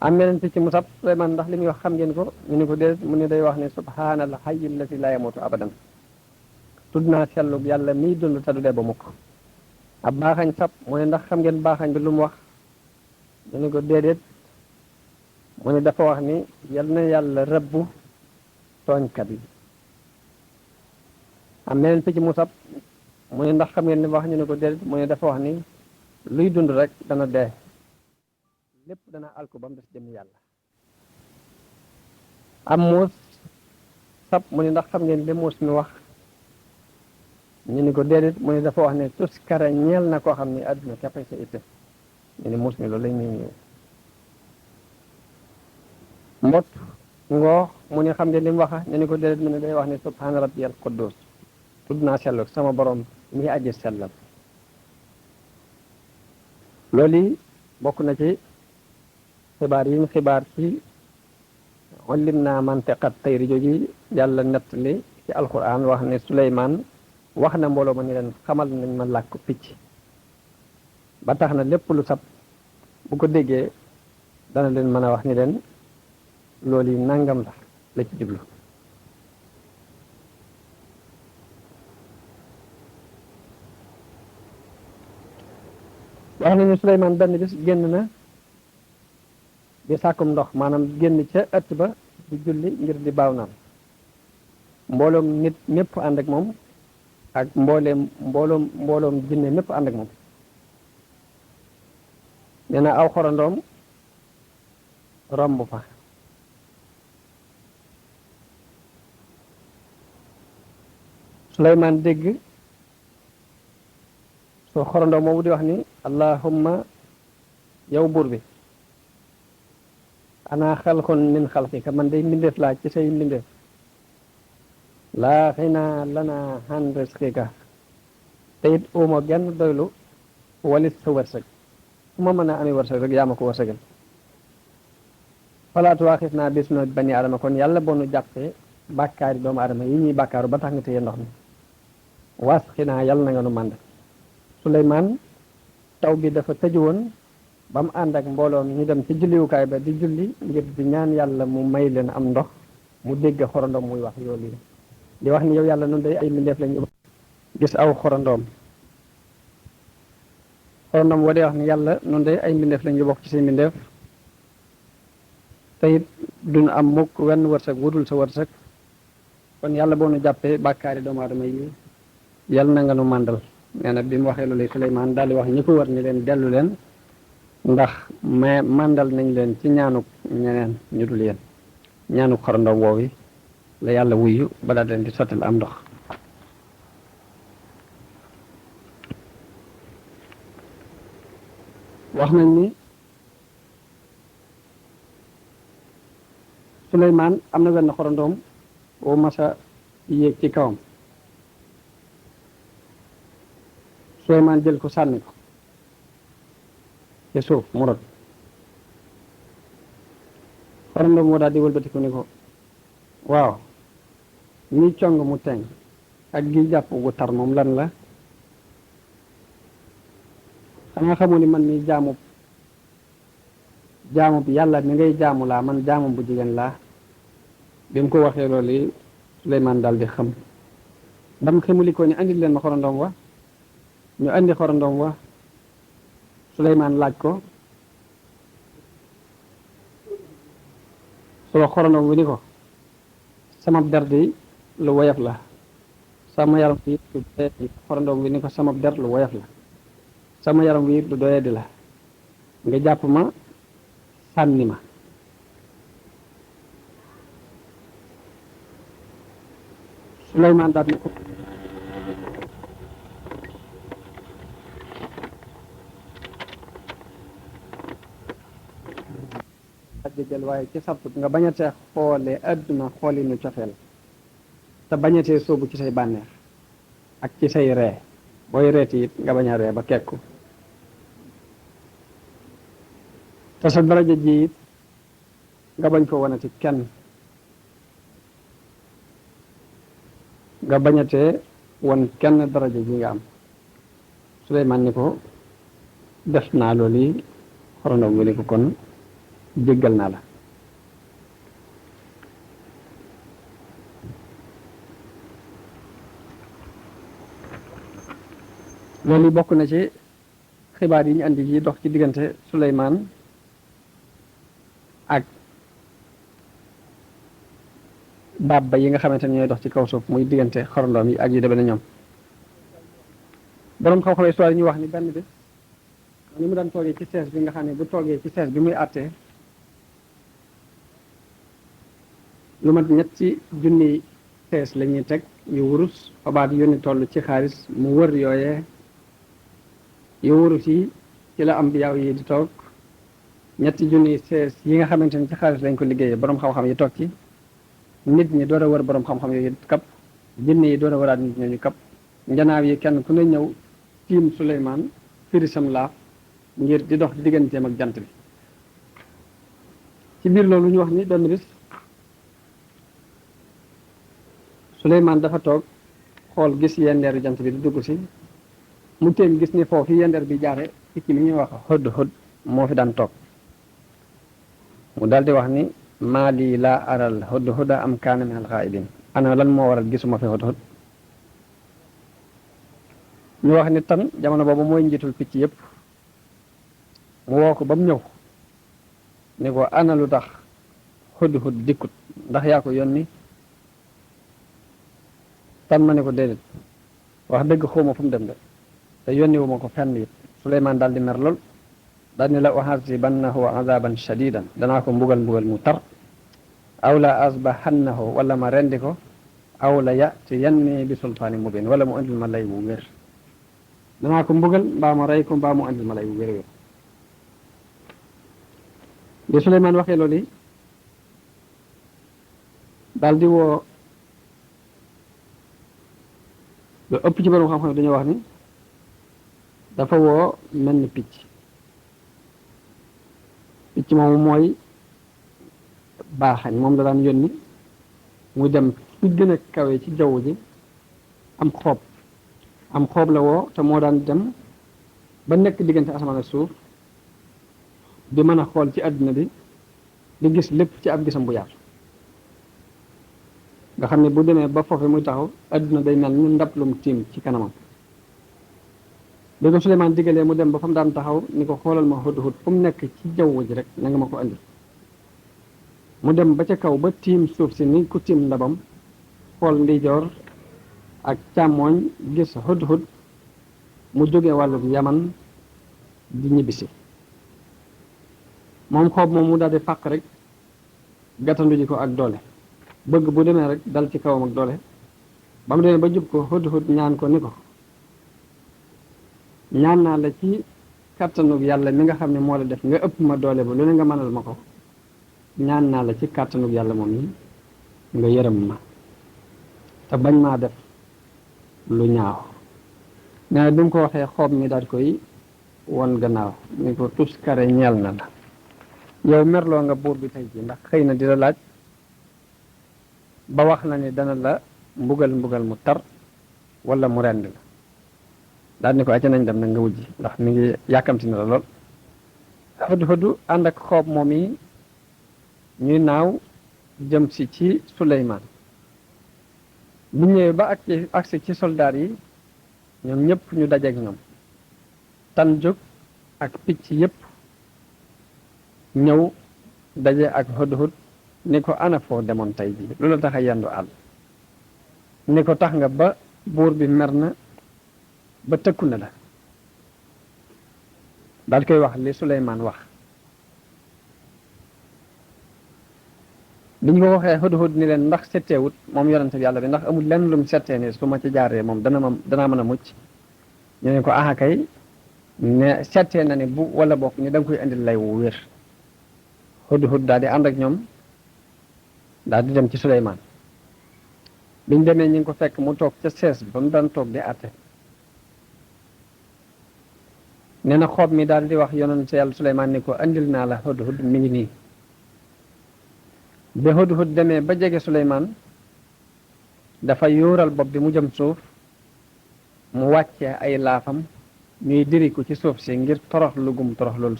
[SPEAKER 1] am meneen picc mu sab Suleymaan ndax li muy wax xam ngeen ko ñu ne ko déedéet mu ne day wax ne subhaanal hayyil lazi laa yamuutu abadan tudd naa sellug yàlla miy dund te du dee ba mukk ab baaxañ sab mu ne ndax xam ngeen baaxañ bi lu mu wax ñu ne ko déedéet mu ne dafa wax ni yal na yàlla rëbbu tooñkat yi am meneen picc mu sab mu ne ndax xam ngeen li mu wax ñu ne ko déedéet mu ne dafa wax ni luy dund rek dana dee lépp dana alku ba mu des jëm yàlla am muus sab mu ne ndax xam ngeen li muus mi wax ñu ni ko déedéet mu ne dafa wax ne tuskara ñeel na koo xam ni àdduna képpay sa itte ñu ni muus mi loolu lañ muy ñëw mbot ngoox mu ne xam ngeen li mu waxa ñu ni ko déedéet mu ne day wax ne subhaana rabbiyal quddus tudd naa sellu sama borom mi aji sellal loolu yi bokk na ci xibaar yi ñu xibaar ci ullim naa mantiqat tayri jooji yàlla nettali ci alquran wax ne Suleymaan wax na mbooloo ma ni leen xamal nañ ma làkk picc ba tax na lépp lu sab bu ko déggee dana leen mën a wax ni leen loolu yi nangam la ci jublu wax nañu Suleymaan benn bis génn na di sàkkum ndox maanaam génn ca ëtt ba di julli ngir di baaw naan mbooloom nit mépp ànd ak moom ak mbooloom jinne mépp ànd ak moom nee na aw xorandoom romb fa Suleymaan dégg soo xorandoom moomu di wax ni allahumma yow buur bi ana xalqun min xalqika man day mbindeef laa ci say mbindeef laa xinaa lana han risqika te it uma genn doylu walit sa wërsëg fu ma mën a amee wërsëg rek yaa ma ko wërsëgal falaatu waaxis naa bis no bani adama kon yàlla boo nu jàppee bàkkaari doomu adama yi ñuy bàkkaaru ba tax nga téye ndox mi waas xinaa yàlla na nga nu mànd Suleymaan taw bi dafa tëju woon ba mu ànd ak mbooloo mi ñu dem ci julliwukaay ba di julli ngir di ñaan yàlla mu may leen am ndox mu dégg xorandoom muy wax yoolu yi di wax ni yow yàlla nun day ay mbindeef lañu gis aw xorandoom woo dee wax ni yàlla nun day ay mbindeef lañu bokk ci say mbindeef te it duñ am mukk wenn wërsëg wudul sa wërsëg kon yàlla boo nu jàppee bàkkaari doomu aadama yi yàlla na nga nu màndal nee na bi mu waxee loolu Suleymaan daal di wax ñi ko war ni leen dellu leen ndax mais màndal nañ leen ci ñaanuk ñeneen ñu dul yéen ñaanuk xorandoom woowi la yàlla wuyu ba daal leen di sottal am ndox wax nañ ni Suleymaan am na wenn xorandoom woo masa yéeg ci kawam Suleymaan jël ko sànni ko ci suuf mu rot xorandoom moo daal di wëlbatiku ni ko waaw nii cong mu teng ak gi jàpp gu tar moom lan la xanaa xamu ni man ni jaamub yàlla mi ngay jaamu laa man jaamum bu jigéen laa bi mu ko waxee loolu yi Suleymaan daal di xam dam xamuli ko ni andil leen ma xorandoom wa ñu andi xorandoom wa Suleymaan laaj ko soo xorandoom wi ni ko sama der di lu woyof la sama yaram wi lu doyadi xorandoom wi ni ko sama der lu woyof la sama yaram wi lu doyadi la nga jàpp ma sànni ma Suleymaan daal ni ko jël waaye ci sartu nga bañatee xoolee adduna xooli nu cofeel te bañatee sóobu ci say bànneex ak ci say ree booy reeti it nga bañ a ree ba kekku te sa daraja ji it nga bañ ko wanati kenn nga bañatee won kenn daraja ji nga am Suleymaan ni ko def naa loolu yi xorandoom wi ni ko kon jéggal naa la loolu bokk na ci xibaar yi ñu andi yi dox ci diggante Suleymaan ak dabba yi nga xamante ne ñooy dox ci kaw suuf muy diggante xorandoom yi ak yu demee na ñoom boroom xam-xam histoire yi ñu wax ni benn bi ni mu daan toogee ci sees bi nga xam ne bu toogee ci sees bi muy àttee lu mat ñetti junni sees la ñuy teg yu wurus fabaat yónni toll ci xaalis mu wër yooyee yu wurus yi ci la am bi yaaw yi di toog ñetti junni sees yi nga xamante ne ci xaalis lañ ko liggéeyee boroom xam-xam yi toog ci nit ñi door a wër boroom xam-xam yooyu kap jinne yi door a wëraat nit ñooñu kap njanaaw yi kenn ku ne ñëw tiim Suleymaan firi sam laaf ngir di dox digganteem ak jant bi ci biir loolu ñu wax ni benn bis Suleymaan dafa toog xool gis yendeeru jant bi di dugg si mu téem gis ni foofu yendeer bi jaare picc mi ñuy wax hëdd hëdd moo fi daan toog mu daldi wax ni maa lii laa aral hëdd hëdda am kaana min al xaa'ibin ana lan moo waral gisuma fi hëdd hëdd ñu wax ni tan jamono boobu mooy njiitul picc yépp mu woo ko ba mu ñëw ni ko ana lu tax Hudhud dikkut ndax yaa ko yónni tan ma ne ko déedéet wax dëgg xawma fu mu dem de te yónni wu ma ko fenn it Suleymaan daal di mer lool daal ni la u'azibannahu azaban shadidan danaa ko mbugal mu tar aw la asbahannahu wala ma rendi ko aw la ya'tiyanni bi sultaani mubin wala mu andil ma lay wu wér danaa ko mbugal mbaa ma rey ko mbaa mu andil ma lay wu wér wér bi Suleymaan waxee loolu yi daal di woo lu ëpp ci borom xam-xam dañoo wax ni dafa woo mel ni picc moomu mooy baaxañ moom la daan yónni mu dem fi gën a kawe ci jaww ji am xoob la woo te moo daan dem ba nekk diggante asamaan ak suuf di mën a xool ci àdduna bi di gis lépp ci ab gisam bu yaatu nga xam ne bu demee ba foofu muy taxaw àdduna day mel ni ndab lum tiim ci kanamam bi ko Suleymaan digalee mu dem ba fa mu daan taxaw ni ko xoolal ma Hudhud fu mu nekk ci jaww ji rek na nga ma ko andi mu dem ba ca kaw ba tiim suuf si ni ku tiim ndabam xool ndijoor ak càmmooñ gis Hudhud mu jógee wàllu Yaman di ñibbisi moom xoob moom mu daal di fàq rek gàttandu ji ko ak doole bëgg bu demee rek dal ci kawam ak doole ba mu demee ba jub ko Hudhud ñaan ko ni ko ñaan naa la ci kàttanug yàlla mi nga xam ne moo la def nga ëpp ma doole ba lu ne nga mënal ma ko ñaan naa la ci kàttanug yàlla moom yi nga yërëm ma te bañ maa def lu ñaaw nee na bi mu ko waxee xoob mi daal koy won gannaaw ni ko tuskare ñeel na la yow merloo nga buur bi tey ji ndax xëy na di la laaj ba wax na ni dana la mbugal mu tar wala mu rend la daal ni ko acca nañ dem nag nga wujji ndax mi ngi yàkkamti na la lool Hudhud ànd ak xoob moom yi ñuy naaw jëm si ci Suleymaan bu ñëwee ba agsi ci soldaar yi ñoom ñëpp ñu dajeek ñoom tan jóg ak picc yëpp ñëw daje ak Hudhud ni ko ana foo demoon tey ji lu la tax a yendu àll ni ko tax nga ba buur bi mer na ba tëkku na la daal koy wax li Suleymaan wax biñ ko waxee Hudhud ni leen ndax setteewut moom yonente bi yàlla bi ndax amul lenn lum settee ni su ma ci jaaree moom danaa mën a mucc ñu ne ko aha kay ne settee na ni bu wala bokk ni da nga koy indil lay wu wér Hudhud daal di ànd ak ñoom daal di dem ci Suleymaan biñ demee ñu ngi ko fekk mu toog ca sees bi ba mu daan toog di àtte nee na xoob mi daal di wax yonent yàlla Suleymaan ni ko andil naa la Hudhud mi ngi nii ba Hudhud demee ba jege Suleymaan dafa yóoral bopp bi mu jëm suuf mu wàccee ay laafam ñuy diriku ci suuf si ngir torox lugum torox loolu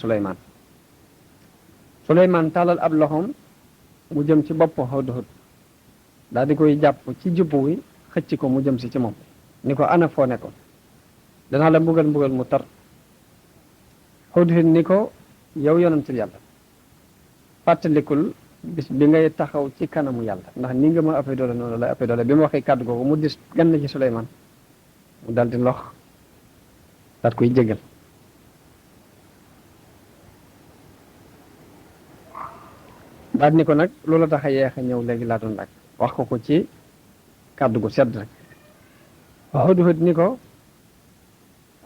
[SPEAKER 1] Suleymaan tàllal ab loxoom mu jëm ci bopp Hudhud daal di koy jàpp ci jubbu wi xëcc ko mu jëm si ci moom ni ko ana foo nekkoon danaa la mbugal mu tar Hudhud ni ko yow yonent yàlla fàttalikul bis bi ngay taxaw ci kanamu yàlla ndax ni nga ma ëppee doole noonu la ëppee doole bi mu waxee kàddu googu mu dis gann ci Suleymaan mu dal di lox daat koy jégal daal ni ko nag loola tax a yeex a ñëw léegi laa doon laaj wax ko ci kàddu gu sedd rek Hudhud ni ko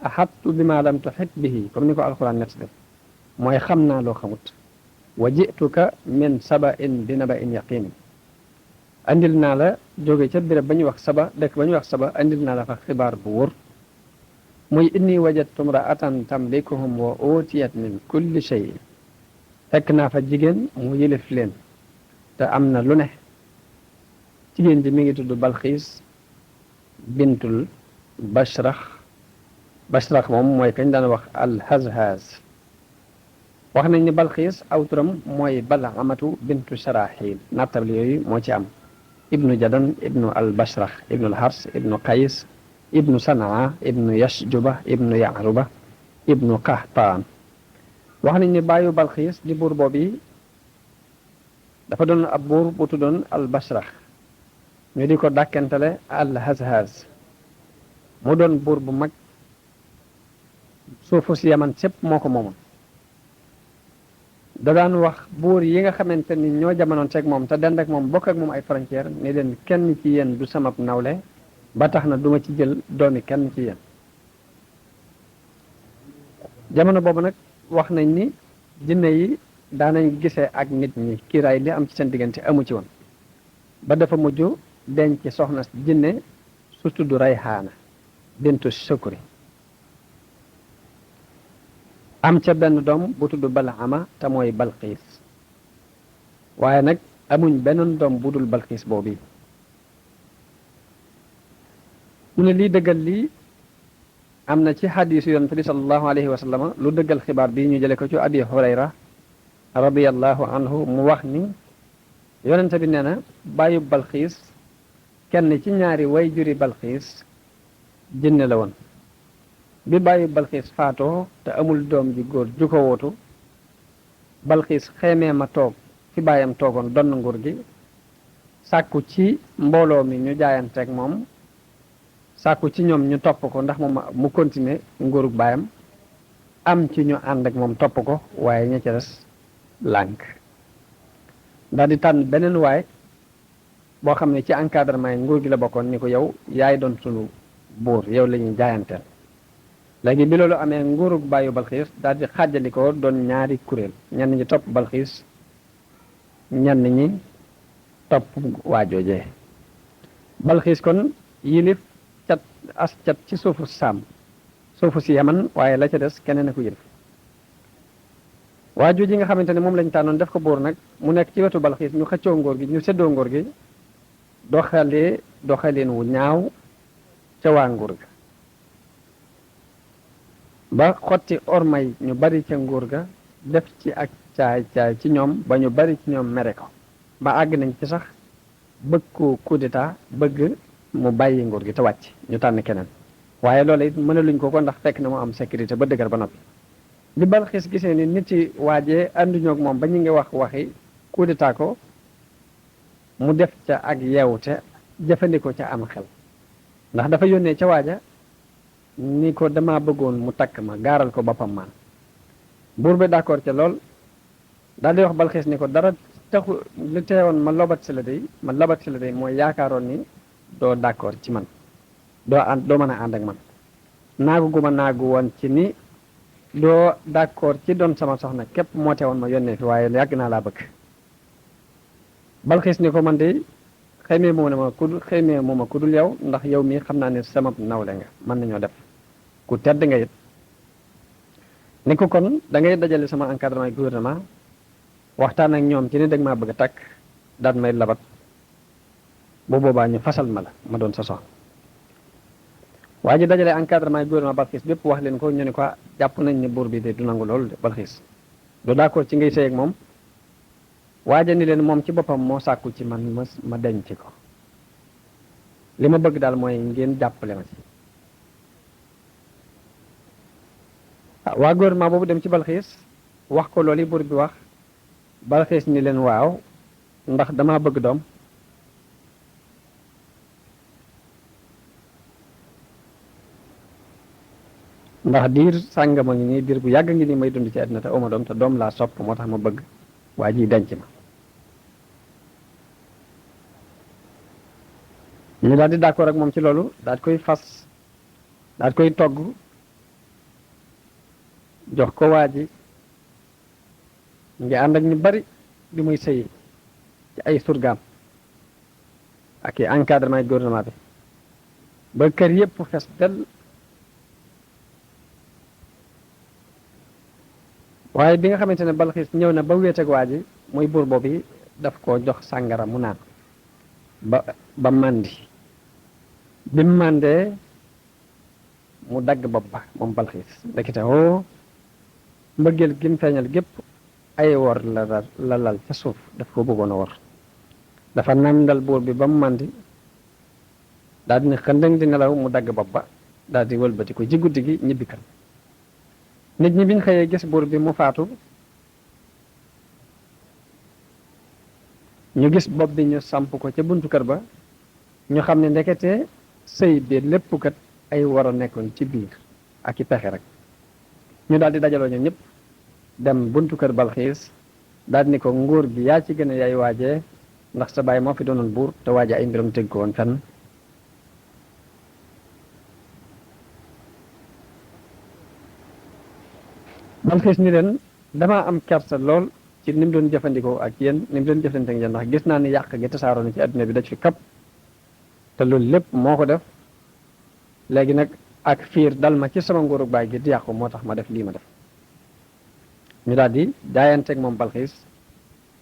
[SPEAKER 1] ahattu bima lam tuhit bihi comme ni ko alxuraan nett de mooy xam naa loo xamut wa jituka min saba'in bi naba'in yaqin andil naa la jóge ca béréb ba ñuy wax saba dëkk ba ñuy wax saba andil naa la fa xibaar bu wóor muy inni wajadtu imra'atan tamlikuhum wa utiyat min kulli shay fekk naa fa jigéen mu yilif leen te am na lu ne jigéen ji mi ngi tudd Balxiis bintul Bashrax moom mooy kañ daan wax al-Hazhaz wax nañ ni Balxiis aw turam mooy Balamatu bintu Sharaxil nattable yooyu moo ci am ibnu Jadan ibnu al-Bashrax ibnu al-Hars ibnu Qays ibnu Sanaa ibnu Yashjuba ibnu Ya'ruba ibnu Qahtaan wax nañ ni bàyyu Balxiis di buur boobu dafa doon ab buur bu tuddoon al Bashrax ñu di ko dàkkentale al Hazhaz mu doon buur bu mag suufu si Yaman sépp moo ko moomoon da daan wax buur yi nga xamante ni ñoo jamonoon teg moom te dend ak moom bokk ak moom ay frontière ni leen kenn ci yéen du samab nawle ba tax na duma ci jël doomi kenn ci yéen jamono boobu nag wax nañ ni jinne yi daanañ gisee ak nit ñi kiiraay li am ci seen diggante amu ci woon ba dafa mujj denc soxna jinne su tudd Rayhaana bintu Sukri am ca benn doom bu tudd Bal'ama te mooy Balqiis waaye nag amuñ benn doom bu dul Balqiis boobu mu ne lii dëggal lii am na ci xadiisu yonent bi sallallahu alayhi wa sallam lu dëggal xibaar bii ñu jële ko ci Abi Hurayra radiyallahu anhu mu wax ni yonent bi nee na bàyyu Balqiis kenn ci ñaari way juri Balqiis jinne la woon bi bàyyi Balqiis faatoo te amul doom ji góor ju ko wootu Balqiis xeemee ma toog fi bàyyam toogoon donn nguur gi sàkku ci mbooloo mi ñu jaayanteeg moom sàkku ci ñoom ñu topp ko ndax moom mu continuer nguurug baayam am ci ñu ànd ak moom topp ko waaye ña ca des lànk daal di tànn beneen waay boo xam ne ci encadrement yi nguur gi la bokkoon ni ko yow yaay doon sunu buur yow la ñuy jaayanteel léegi bi loolu amee nguurug bàyyu Balqiis daal di xàjjalikoo doon ñaari kuréel ñenn ñi topp Balqiis ñenn ñi topp waajoojee Balqiis kon yilif cat ci suufu saam suufu si Yaman waaye la ca des keneen a ko yilif waajoo ji nga xamante ne moom lañ tànnoon def ko buur nag mu nekk ci wetu Balqiis ñu xëccoo ngóor gi ñu séddoo ngóor gi doxaleen wu ñaaw ca waa nguur ga ba xotti ormay ñu bari ca nguur ga def ci ak caay ci ñoom ba ñu bari ci ñoom mere ko ba àgg nañ ci sax bëgg ko coup d'état bëgg mu bàyyi nguur gi te wàcc ñu tànn keneen waaye loolu it mënaluñ ko ndax fekk na mu am sécurité ba dëgër ba noppi bi Balqiis gisee ni nit yi waajee ànduñoo ak moom ba ñu ngi wax waxi coup d'état ko mu def ca ak yeewute jëfandikoo ca am xel ndax dafa yónnee ca waaja ni ko dama bëggoon mu takk ma gaaral ko boppam maan buur bi d'accord ca lool daal di wax Balqiis ni ko dara taxu li teewoon ma lobat si la day mooy yaakaaroon ni doo d'accord ci man doo mën a ànd ak man naagu gu ma naagu woon ci ni doo d'accord ci doon sama soxna képp moo teewoon ma yónnee fi waaye yàgg naa laa bëgg Balqiis ni ko man de xëymee moo ma ku dul yow ndax yow mii xam naa ne sama nawle nga mën nañoo def ku tedd nga it ni ko kon da ngay dajale sama encadrement gouvernement waxtaan ak ñoom ci ni dag maa bëgg a takk daat may labat bu boobaa ñu fasal ma la ma doon sa soxna waa ji dajale encadrement gouvernement Balqiis bépp wax leen ko ñu ne ko jàpp nañ ne buur bi de du nangu loolu de Balqiis du d'accord ci ngay sëy ak moom waaja ni leen moom ci boppam moo sàkku ci man ma denc ko li ma bëgg daal mooy ngeen jàppale ma ci waa gouvernement boobu dem ci Balqiis wax ko loolu yi buur bi wax Balqiis ni leen waaw ndax dama bëgg doom ndax diir sàngama ngi nii diir bu yàgg ngi nii may dund ci àddina te oma doom te doom laa sopp moo tax ma bëgg waa ji denc ma ñu daal di d'accord ak moom ci loolu daal koy fas daal koy togg jox ko waa ji ngi ànd ak ñu bari di muy sëyi ci ay surgaam ak i encadrement gouvernement bi ba kër yépp fes del waaye bi nga xamante ne Balqiis ñëw na ba wéet ak waa ji muy buur boobu daf koo jox sàngara mu naan ba màndi bi mu màndee mu dagg bopp ba moom Balqiis ndekete mbëggeel gi mu feeñal gépp ay wor la lal ca suuf daf ko bëggoon a wor dafa nandal buur bi ba mu màndi daal di ne xëndëng di nelaw mu dagg bopp ba daal di wëlbati ko ci guddi gi ñibbi kan nit ñi biñ xëyee gis buur bi mu faatu ñu gis bopp bi ñu samp ko ca buntu kër ba ñu xam ne ndekete sëy bi lépp kat ay waro nekkoon ci biir ak i pexe rek ñu daal di dajaloo ñoom ñëpp dem buntu kër Balxiis daal di ni ko nguur gi yaa ci gën a yaay waajee ndax sa baay moo fi doonoon buur te waaje ay mbiram tëgg ko woon fenn Balxiis ni leen damaa am kersa lool ci ni mu doon jëfandikoo ak yéen ni mu doon jëfandikoo ak yéen ndax gis naa ni yàq gi tasaaroo na ci adduna bi daj fi kap te loolu lépp moo ko def léegi nag ak fiir dal ma ci sama nguurug baay gi di yàqu moo tax ma def lii ma def ñu daal di jaayanteeg moom Balxiis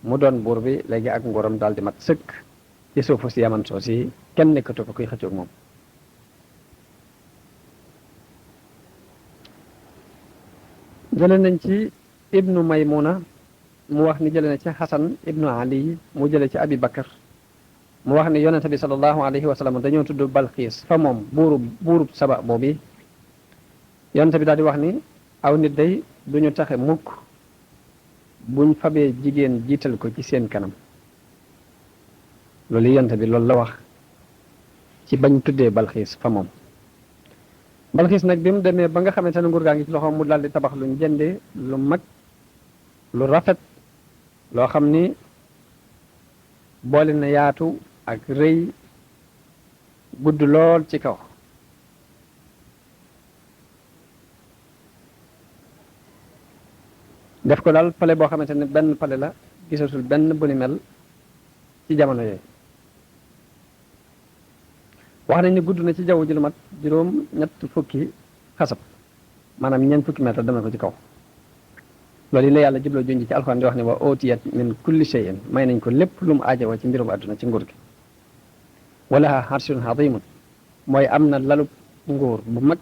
[SPEAKER 1] mu doon buur bi léegi ak nguuram daal di mat sëkk ci suufu si yaman soo si kenn nekkatu ko kuy xëccoog moom jële nañ ci ibnu Maymuna mu wax ni jële na ci Xasan ibnu Ali mu jële ci Abi Bakar mu wax ni yonente bi sallallahu alayhi wa sallam dañoo tudd Balxiis fa moom buurub Saba boobu yonente bi daal di wax ni aw nit day duñu taxe mukk buñ fabee jigéen jiital ko ci seen kanam loolu yonente bi loolu la wax ci bañ tuddee Balxiis fa moom Balxiis nag bi mu demee ba nga xamante ne nguur gaa ngi ci loxoom mu daal di tabax luñ jëndee lu mag lu rafet loo xam ni boole na yaatu ak rëy gudd lool ci kaw def ko daal pale boo xamante ne benn pale la gisatul benn bu ni mel ci jamono yooyu wax nañ ni gudd na ci jaww ji lu mat juróom ñett fukki xasab maanaam ñeent fukki mètre dem na ko ci kaw loolu yi la yàlla jubloo junj ci alxuraan di wax ne wa ootiyat min kulli shay'in may nañ ko lépp lu mu aajowoo ci mbirum àdduna ci nguur gi wala arshun azimun mooy am na lalub nguur bu mag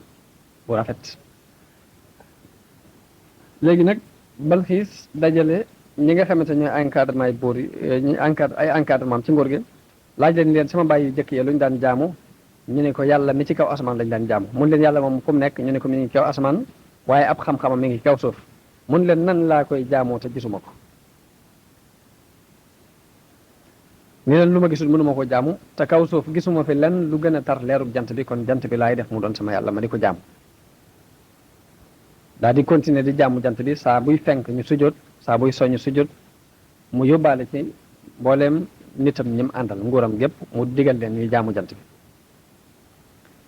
[SPEAKER 1] bu rafet léegi nag Balxiis dajale ñi nga xamante ñooy encadrement ay buur yi ñi ay encadrement ci nguur gi laaj leen sama bàyyi jëkk yi lu ñu daan jaamu ñu ne ko yàlla mi ci kaw asamaan lañ daan jaamu mun leen yàlla moom fu mu nekk ñu ne ko mi ngi kaw asamaan waaye ab xam-xamam mi ngi kaw suuf mun leen nan laa koy jaamoo te gisuma ko ni leen lu ma gisul mënuma ko jaamu te kaw suuf gisuma fi lenn lu gën a tar leerug jant bi kon jant bi laay def mu doon sama yàlla ma di ko jaamu daal di continuer di jaamu jant bi saa buy fenk ñu sujjóot saa buy soññ sujjóot mu yóbbaale ci mbooleem nitam ñim àndal nguuram gépp mu digal leen ñuy jaamu jant bi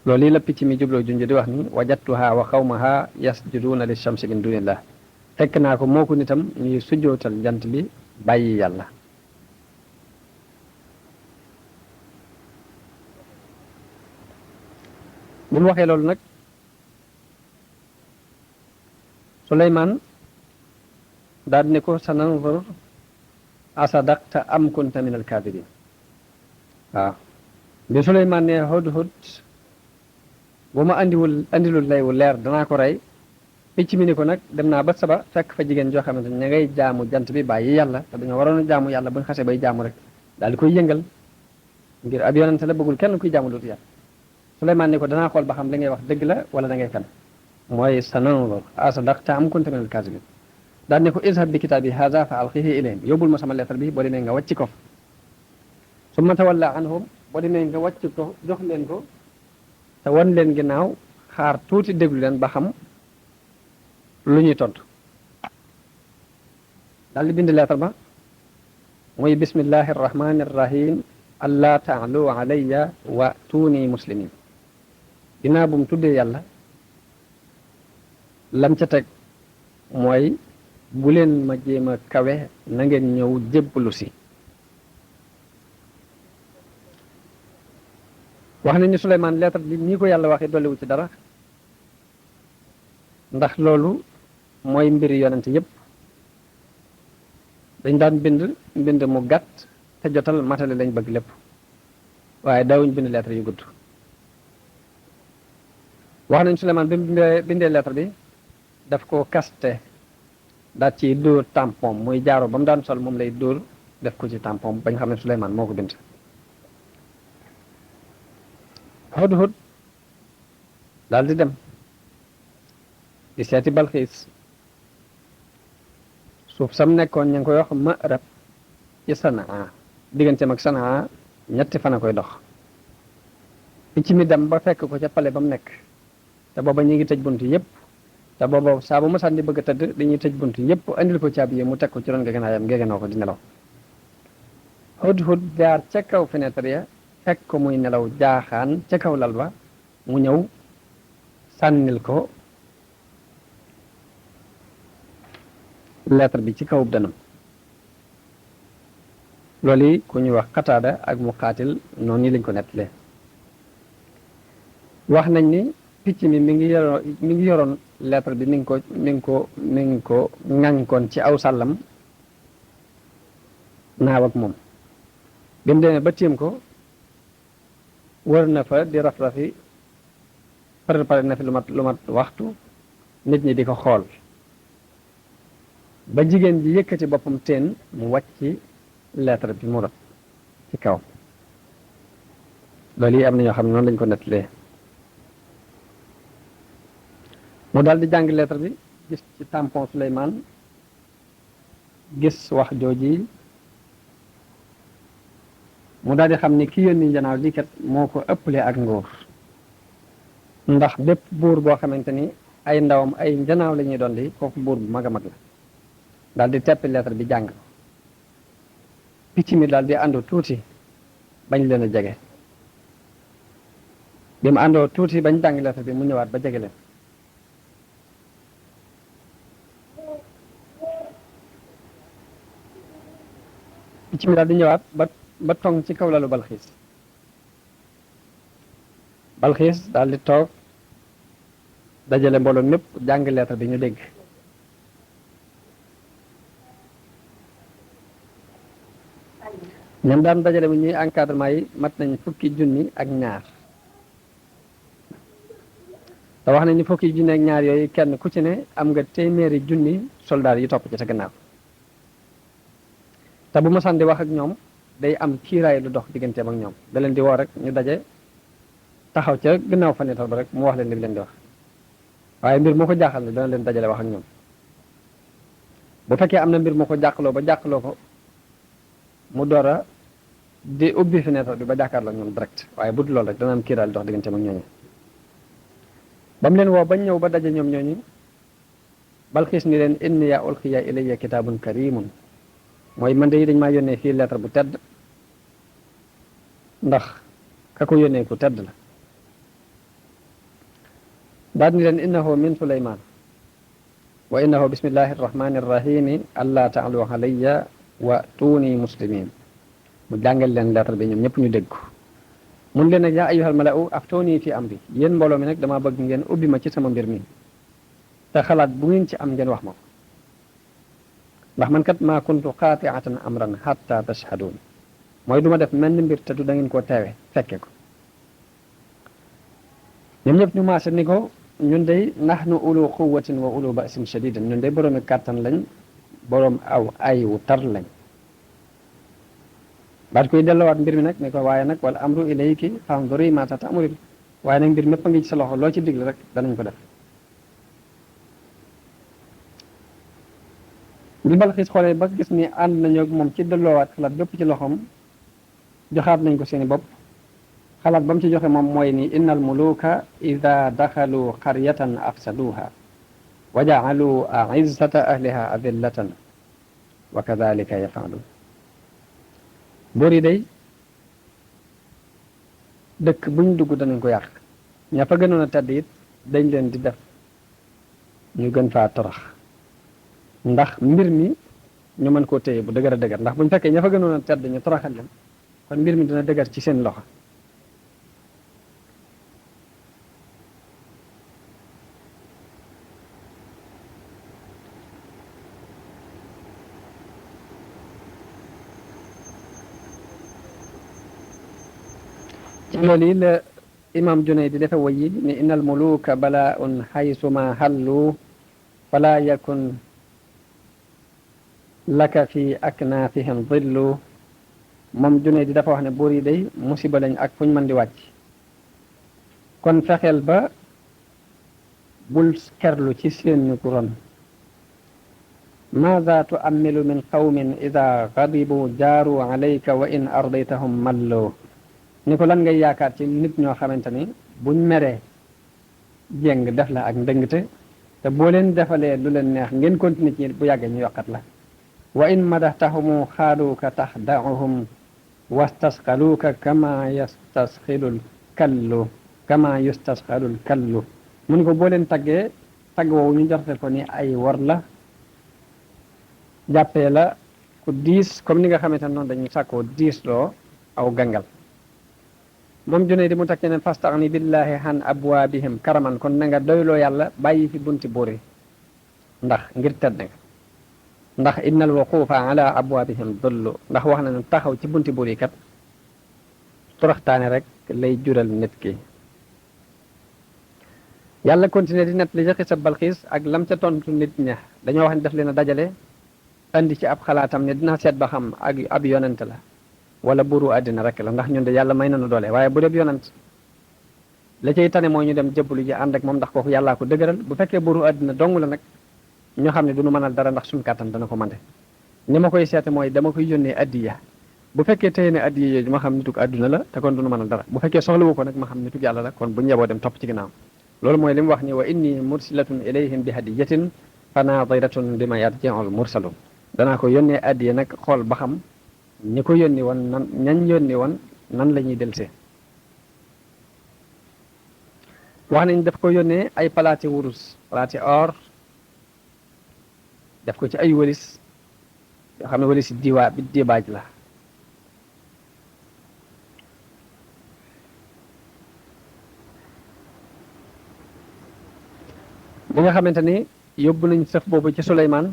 [SPEAKER 1] loolu yi la picc mi jubloo junj di wax ni wajadtuha wa qawmaha yasjuduuna li shamsi min dunillah fekk naa ko moo ko nitam ñuy sujjootal jant bi bàyyi yàlla bi mu waxee loolu nag Suleymaan daal di ne ko sananzur asadaqta am kunta min alkaadibin waaw bi Suleymaan ne hudhud bu ma andilul lay wu leer danaa ko rey picc mi ni ko nag dem naa ba Saba fekk fa jigéen joo xamante ne ngay jaamu jant bi bàyyi yàlla te dañoo waroon a jaamu yàlla buñ xasee bay jaamu rek daal di koy yëngal ngir ab yonente la bëggul kenn kuy jaamu dootu yàlla Suleymaan ni ko danaa xool ba xam li ngay wax dëgg la wala da ngay fen mooy sananzur asadaqta am kunta min alkaazibin daal ne ko izhab bi kitaabi haza fa alqihi ilayhim yóbbul ma sama lettre bi boo demee nga wàcc ko summa tawalla anhum boo demee nga wàcc ko jox leen ko te wan leen ginnaaw xaar tuuti déglu leen ba xam lu ñuy tontu daal di bind lettre ba muy bismillahi arrahmani arrahim allah taalu alayya wa tuuni muslimin ginnaaw bu mu tuddee yàlla lam ca teg mooy bu leen ma jéem a kawe na ngeen ñëw jébbalu si wax nañ ni Suleymaan lettre bi nii ko yàlla waxee dolliwu ci dara ndax loolu mooy mbiri yonente yépp dañ daan mbind mu gàtt te jotal matale lañ bëgg lépp waaye daawuñ bind lettre yu gudd wax nañ Suleymaan bi mu bindee lettre bi daf ko kaste daat ci dóor tampon muy jaaro ba mu daan sol moom lay dóor def ko ci tampon bañ xam ne Suleymaan moo ko bind Hudhud daal di dem di seeti Balxiis suuf sam nekkoon ñu ngi koy wax Ma'rab ci Sanaa digganteem ak Sanaa ñetti fan a koy dox picc mi dem ba fekk ko ca pale ba mu nekk te booba ñi ngi tëj bunt yépp te booba saa bu masaan di bëgg a tëdd dañuy tëj bunt yépp andil ko caabi yi mu teg ko ci ron gegenaayam gegenoo ko di nelaw Hudhud jaar ca kaw fenêtre ya fekk ko muy nelaw jaaxaan ca kaw lal ba mu ñëw sànnil ko lettre bi ci kaw danam loolu yi ku ñuy wax Qataada ak Muqaatil noonu yi lañ ko nettalee wax nañ ni picc mi mi ngi yoroon lettre bi mi ngi ko ŋànkoon ci aw sàllam naaw ak moom bi mu demee ba tiim ko wër na fa di raf-rafi pare na fi lu mat waxtu nit ñi di ko xool ba jigéen ji yëkkati boppam teen mu wàcc lettre bi mu rot ci kaw loolu yi am na ñoo xam ne noonu lañ ko nettalee mu daal di jàng lettre bi gis ci tampon Souleymane gis wax jooji mu daal di xam ni ki yónni njanaaw li kat moo ko ëppale ak nguur ndax bépp buur boo xamante ni ay ndawam ay njanaaw la ñuy doon di kooku buur bu mag a mag la daal di teppi lettre bi jàng picc mi daal di àndu tuuti bañ leen a jege bi mu àndoo tuuti bañ jàng lettre bi mu ñëwaat ba jege leen picc mi daal di ñëwaat ba tong ci kaw lalu Balxiis daal di toog dajale mbooloo mépp jàng lettre bi ñu dégg ñam daan dajale bu ñuy encadrement yi mat nañ fukki junni ak ñaar te wax nañ ni fukki junni ak ñaar yooyu kenn ku ci ne am nga téeméeri junni soldaar yi topp ci sa gannaaw te bu ma sànni wax ak ñoom day am kiiraay lu dox digganteem ak ñoom da leen di woo rek ñu daje taxaw ca gannaaw fenêtre ba rek mu wax leen li leen di wax waaye mbir moo ko jaaxal ne dana leen dajale wax ak ñoom bu fekkee am na mbir moo ko jàqloo ko mu door a di ubbi fenêtre bi ba jàkkaarloo ak ñoom direct waaye bu dul loolu rek dana am kiiraay lu dox digganteem ak ñooñu ba mu leen woo bañ ñëw ba daje ñoom ñooñu Balxiis ni leen inni yaa ulqiya ilayya kitaabun karimun mooy man de dañ maa yónnee fii lettre bu tedd ndax ka ko yónnee ku tedd la daal ni leen innahu min Suleymaan wa innahu bismillahi arrahmani arrahimi allaa ta'alu alayya wa tuuni muslimin mu jàngal leen lettre bi ñoom ñëpp ñu dégg ko mun leen nag yaa ayyuhal mala'u aftooni fi amri yéen mbooloo mi nag damaa bëgg ngeen ubbi ma ci sama mbir mi te xalaat bu ngeen ci am ngeen wax ma ko ndax man kat maa kuntu qaati'atan amran hatta tashhadun mooy du ma def menn mbir te du da ngeen koo teewe fekke ko ñoom ñëpp ñu maase ni ko ñun day nahnu ulu quwwatin wa ulu ba'sin shadidin ñun day boroomi kàttan lañ boroom aw ay wu tar lañ baat koy delloowaat mbir mi nag ne ko waaye nag wal amru ilayki fanzuri ma ta'murin waaye nag mbir mépp a ngi ci sa loxo loo ci digle rek danañ ko def bi Balxiis xoolee ba gis ni ànd nañu ak moom ci delloowaat xalaat bépp ci loxoom joxaat nañ ko seeni bopp xalaat ba mu ci joxe moom mooy ni innal muluka ida daxalu qaryatan afsaduha wa ja'alu a'izzata ahliha adillatan wa kadhalika yaf'alun buur yi day dëkk buñ dugg danañ ko yàq ña fa gënoon a tedd it dañ leen di def ñu gën faa torox ndax mbir mi ñu mën koo téye bu dëgër a dëgër ndax buñ fekkee ña fa gënoon a tedd ñu toroxal leen kon mbir mi dina dëgër ci seen loxo ci loolu yi la imam Junayd di defe wayi ni innal muluka bala'un haysuma hallu fala yakun laka fi aknaafihim dillu moom Junayd di dafa wax ne buur yi day musiba lañ ak fuñ mën di wàcc kon fexeel ba bul kerlu ci seen ñu ron maada tuamilu min qawmin ida gadibu jaaru alayka wa in ardaytahum mallu ni ko lan ngay yaakaar ci nit ñoo xamante ni buñ meree jéng def la ak ndëngte te boo leen defalee lu leen neex ngeen continuer ci bu yàggee ñu yokkat la wa in madaxtahumu xaaduuka taxdauhum wastasqaluuka kama yustasqalul kallu mu ni ko boo leen taggee tagg woowu ñu joxe ko ni ay war la jàppee la ku diis comme ni nga xamante ne noonu dañuy sàkkoo diis loo aw gangal moom junne di mu takkee ne fastaxni billahi han abwaabihim karaman kon na nga doyloo yàlla bàyyi fi bunti buur yi ndax ngir tedd nga ndax innal wuqufa ala abwaabihim dullu ndax wax na ne taxaw ci bunti buur yi kat toroxtaane rek lay jural nit ki yàlla continué di net li ca xisa Balxiis ak lam ca tontu nit ña dañoo wax ne daf leen a dajale andi ci ab xalaatam ne dina seet ba xam ak ab yonent la wala buuru àddina rek la ndax ñun de yàlla may nañu doole waaye bu dee yonent la cay tane mooy ñu dem jëbbalu ji ànd ak moom ndax kooku yàllaa ko dëgëral bu fekkee buuru àddina dong la nag ñu xam ne du ñu mënal dara ndax suñu kàttan dana ko mande ni ma koy seete mooy dama koy yónnee addiya bu fekkee tey ne addiya yooyu ma xam nitug àdduna la te kon du ñu mënal dara bu fekkee soxlawu ko nag ma xam nitug yàlla la kon bu ñeboo dem topp ci ginnaaw loolu mooy li mu wax ni wa inni mursilatun ilayhim bi hadiyatin fa naadiratun bima yarji'ul mursalun danaa ko yónnee addiya nag xool ba xam ñi ko yónni woon nan ñañ yónni woon nan la ñuy delsee wax nañ daf ko yónnee ay palaati wurus palaati or def ko ci ay wëlis yoo xam ne wëlis bi dibaaj la bi nga xamante ni yóbbu nañ sëf boobu ci Suleymaan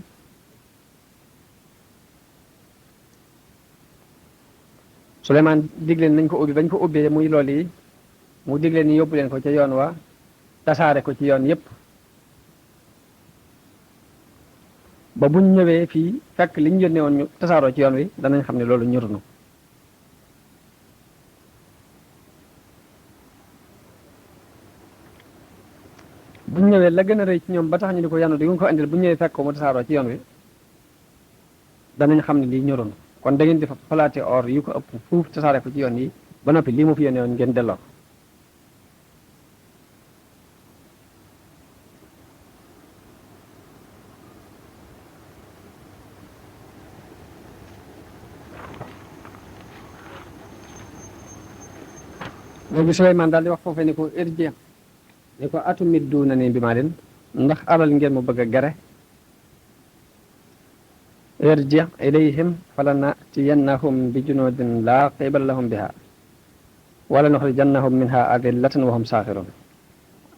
[SPEAKER 1] Suleymaan digleen nañ ko ubbi bañ ko ubbee muy lool yi mu digleen ni yóbbu leen ko ca yoon wa tasaare ko ci yoon yépp ba buñ ñëwee fii fekk liñ yónnee woon ñu tasaaroo ci yoon wi danañ xam ne loolu ñurunu buñ ñëwee la gën a rëy ci ñoom ba tax ñu di ko yanu di nga ko andil bu ñëwee fekk ko mu tasaaroo ci yoon wi danañ xam ne lii ñurunu kon da ngeen di fa palaate or yu ko ëpp fuuf tasaare ko ci yoon yi ba noppi lii mu fi yónnee woon ngeen delloo léegi Suleymaan daal di wax foofee ni ko irji ni ko atumidduuna ni bi maa leen ndax alal ngeen mu bëgg a gare irji ilayhim falanatiyannahum bi junudin laa qibala lahum biha wala nuxrijannahum minha adillatan wa hum saaxiroon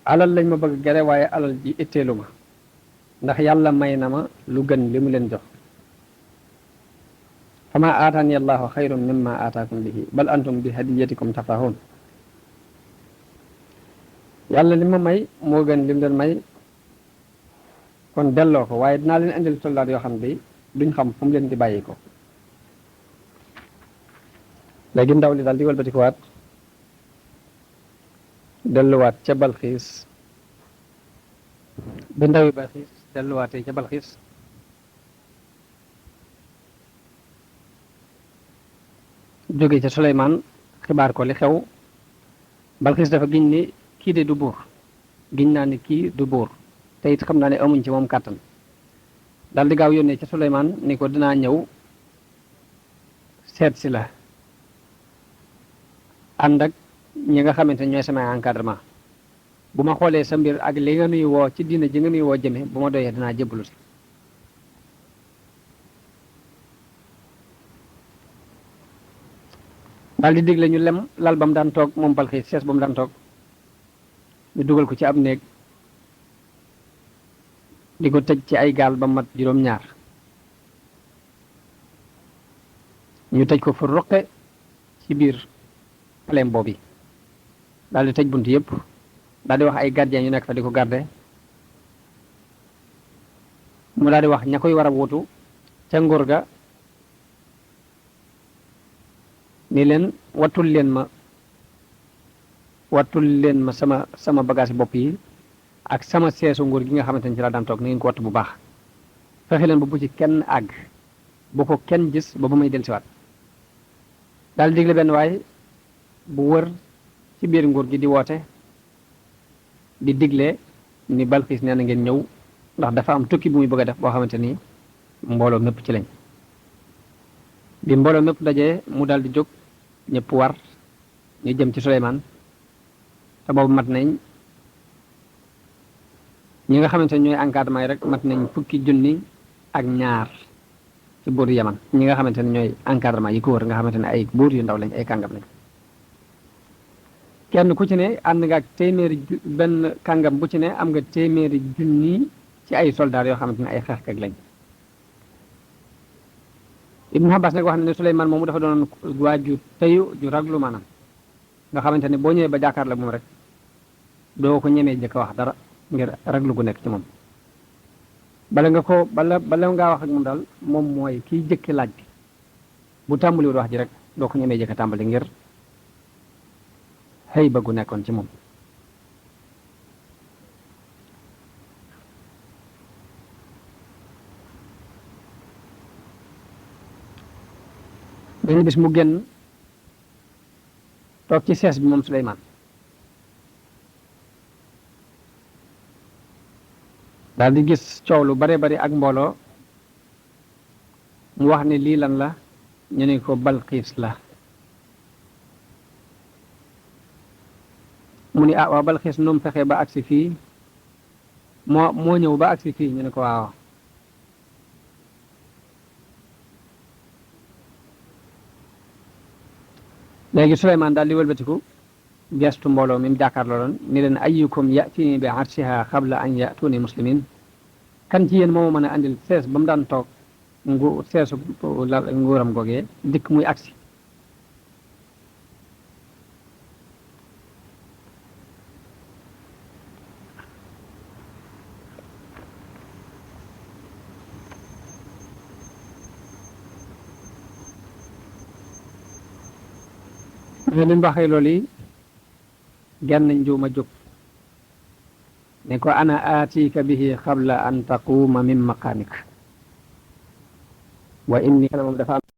[SPEAKER 1] alal lañ ma bëgg a gare waaye alal ji itteelu ma ndax yàlla may na ma lu gën li mu leen jox fama aataani allahu xayrun mimma aataakum bihi bal antum bi hadiyatikum tafrahuun yàlla li ma may moo gën li mu leen may kon delloo ko waaye dinaa leen indil soldaat yoo xam ne duñ xam fu mu leen di bàyyi ko léegi ndaw li daal di wëlbatikuwaat delluwaat ca Balxiis bi ndawi Balxiis delluwaatee ca Balxiis jóge ca Suleymaan xibaar ko li xew Balxiis dafa giñ ni kii de du buur giñ naa ni kii du buur te it xam naa ne amuñ ci moom kàttan daal di gaaw yónnee ca Suleymaan ni ko dinaa ñëw seet si la ànd ak ñi nga xamante ne ñooy samay encadrement bu ma xoolee sa mbir ak li nga nuy woo ci diina ji nga nuy woo jëme bu ma doyee dinaa jébbalu si daal di digle ñu lem lal ba mu daan toog moom Balxiis sees ba mu daan toog ñu dugal ko ci ab néeg di ko tëj ci ay gaal ba mat juróom-ñaar ñu tëj ko fu roqe ci biir paleem boobu daal di tëj bunt yëpp daal di wax ay gardien yu nekk fa di ko garde mu daal di wax ña koy war a wutu ca nguur ga ni leen wattul leen ma sama bagage bopp yi ak sama seesu nguur gi nga xamante ni ci laa daan toog na ngeen ko wattu bu baax fexe leen ba bu ci kenn àgg bu ko kenn gis ba bu may dellusiwaat daal digle benn waay bu wër ci biir nguur gi di woote di digle ni Balxiis nee na ngeen ñëw ndax dafa am tukki bu muy bëgg a def boo xamante ni mbooloo mépp ci lañ bi mbooloo mépp dajee mu daal di jóg ñëpp war ñu jëm ci Suleymaan te boobu mat nañ ñi nga xamante ni ñooy encadrement yi rek mat nañ fukki junni ak ñaar ci buur Yaman ñi nga xamante ne ñooy encadrement yi ko wër nga xamante ne ay buur yu ndaw lañ ay kàngam lañ kenn ku ci ne ànd nga ak téeméeri benn kàngam bu ci ne am nga téeméeri junni ci ay soldats yoo xamante ne ay xeexkat lañ Ibnu Abbas nag wax na ne Suleymaan moomu dafa doon waa ju teyu ju raglu maanaam nga xamante ne boo ñëwee ba jàkkaar la moom rek doo ko ñemee jëkk a wax dara ngir raglu gu nekk ci moom bala ngaa wax ak moom daal moom mooy kiy jëkki laaj bi bu tàmbaliwul wax ji rek doo ko ñemee jëkk a tàmbali ngir xëy ba gu nekkoon ci moom benn bis mu génn toog ci sees bi moom Suleymaan daal di gis coow lu bare bari ak mbooloo mu wax ne lii lan la ñu ne ko Balxiis la mu ni waaw Balxiis nu mu fexe ba agsi fii moo ñëw ba agsi fii ñu ne ko waaw léegi Suleymaan daal di wëlbatiku gestu mbooloo mi mu jàkkaarloo doon ni leen ayyukum yatini bi arshiha qabla an yatuni muslimin kan ci yéen moo mën a andil sees ba mu daan toog seesu nguuram googee dikk muy agsi li mu waxee loolu yi genn njuuma jóg ne ko ana aatika bihi qabla an taquuma min maqaamik wa inni moom dafa am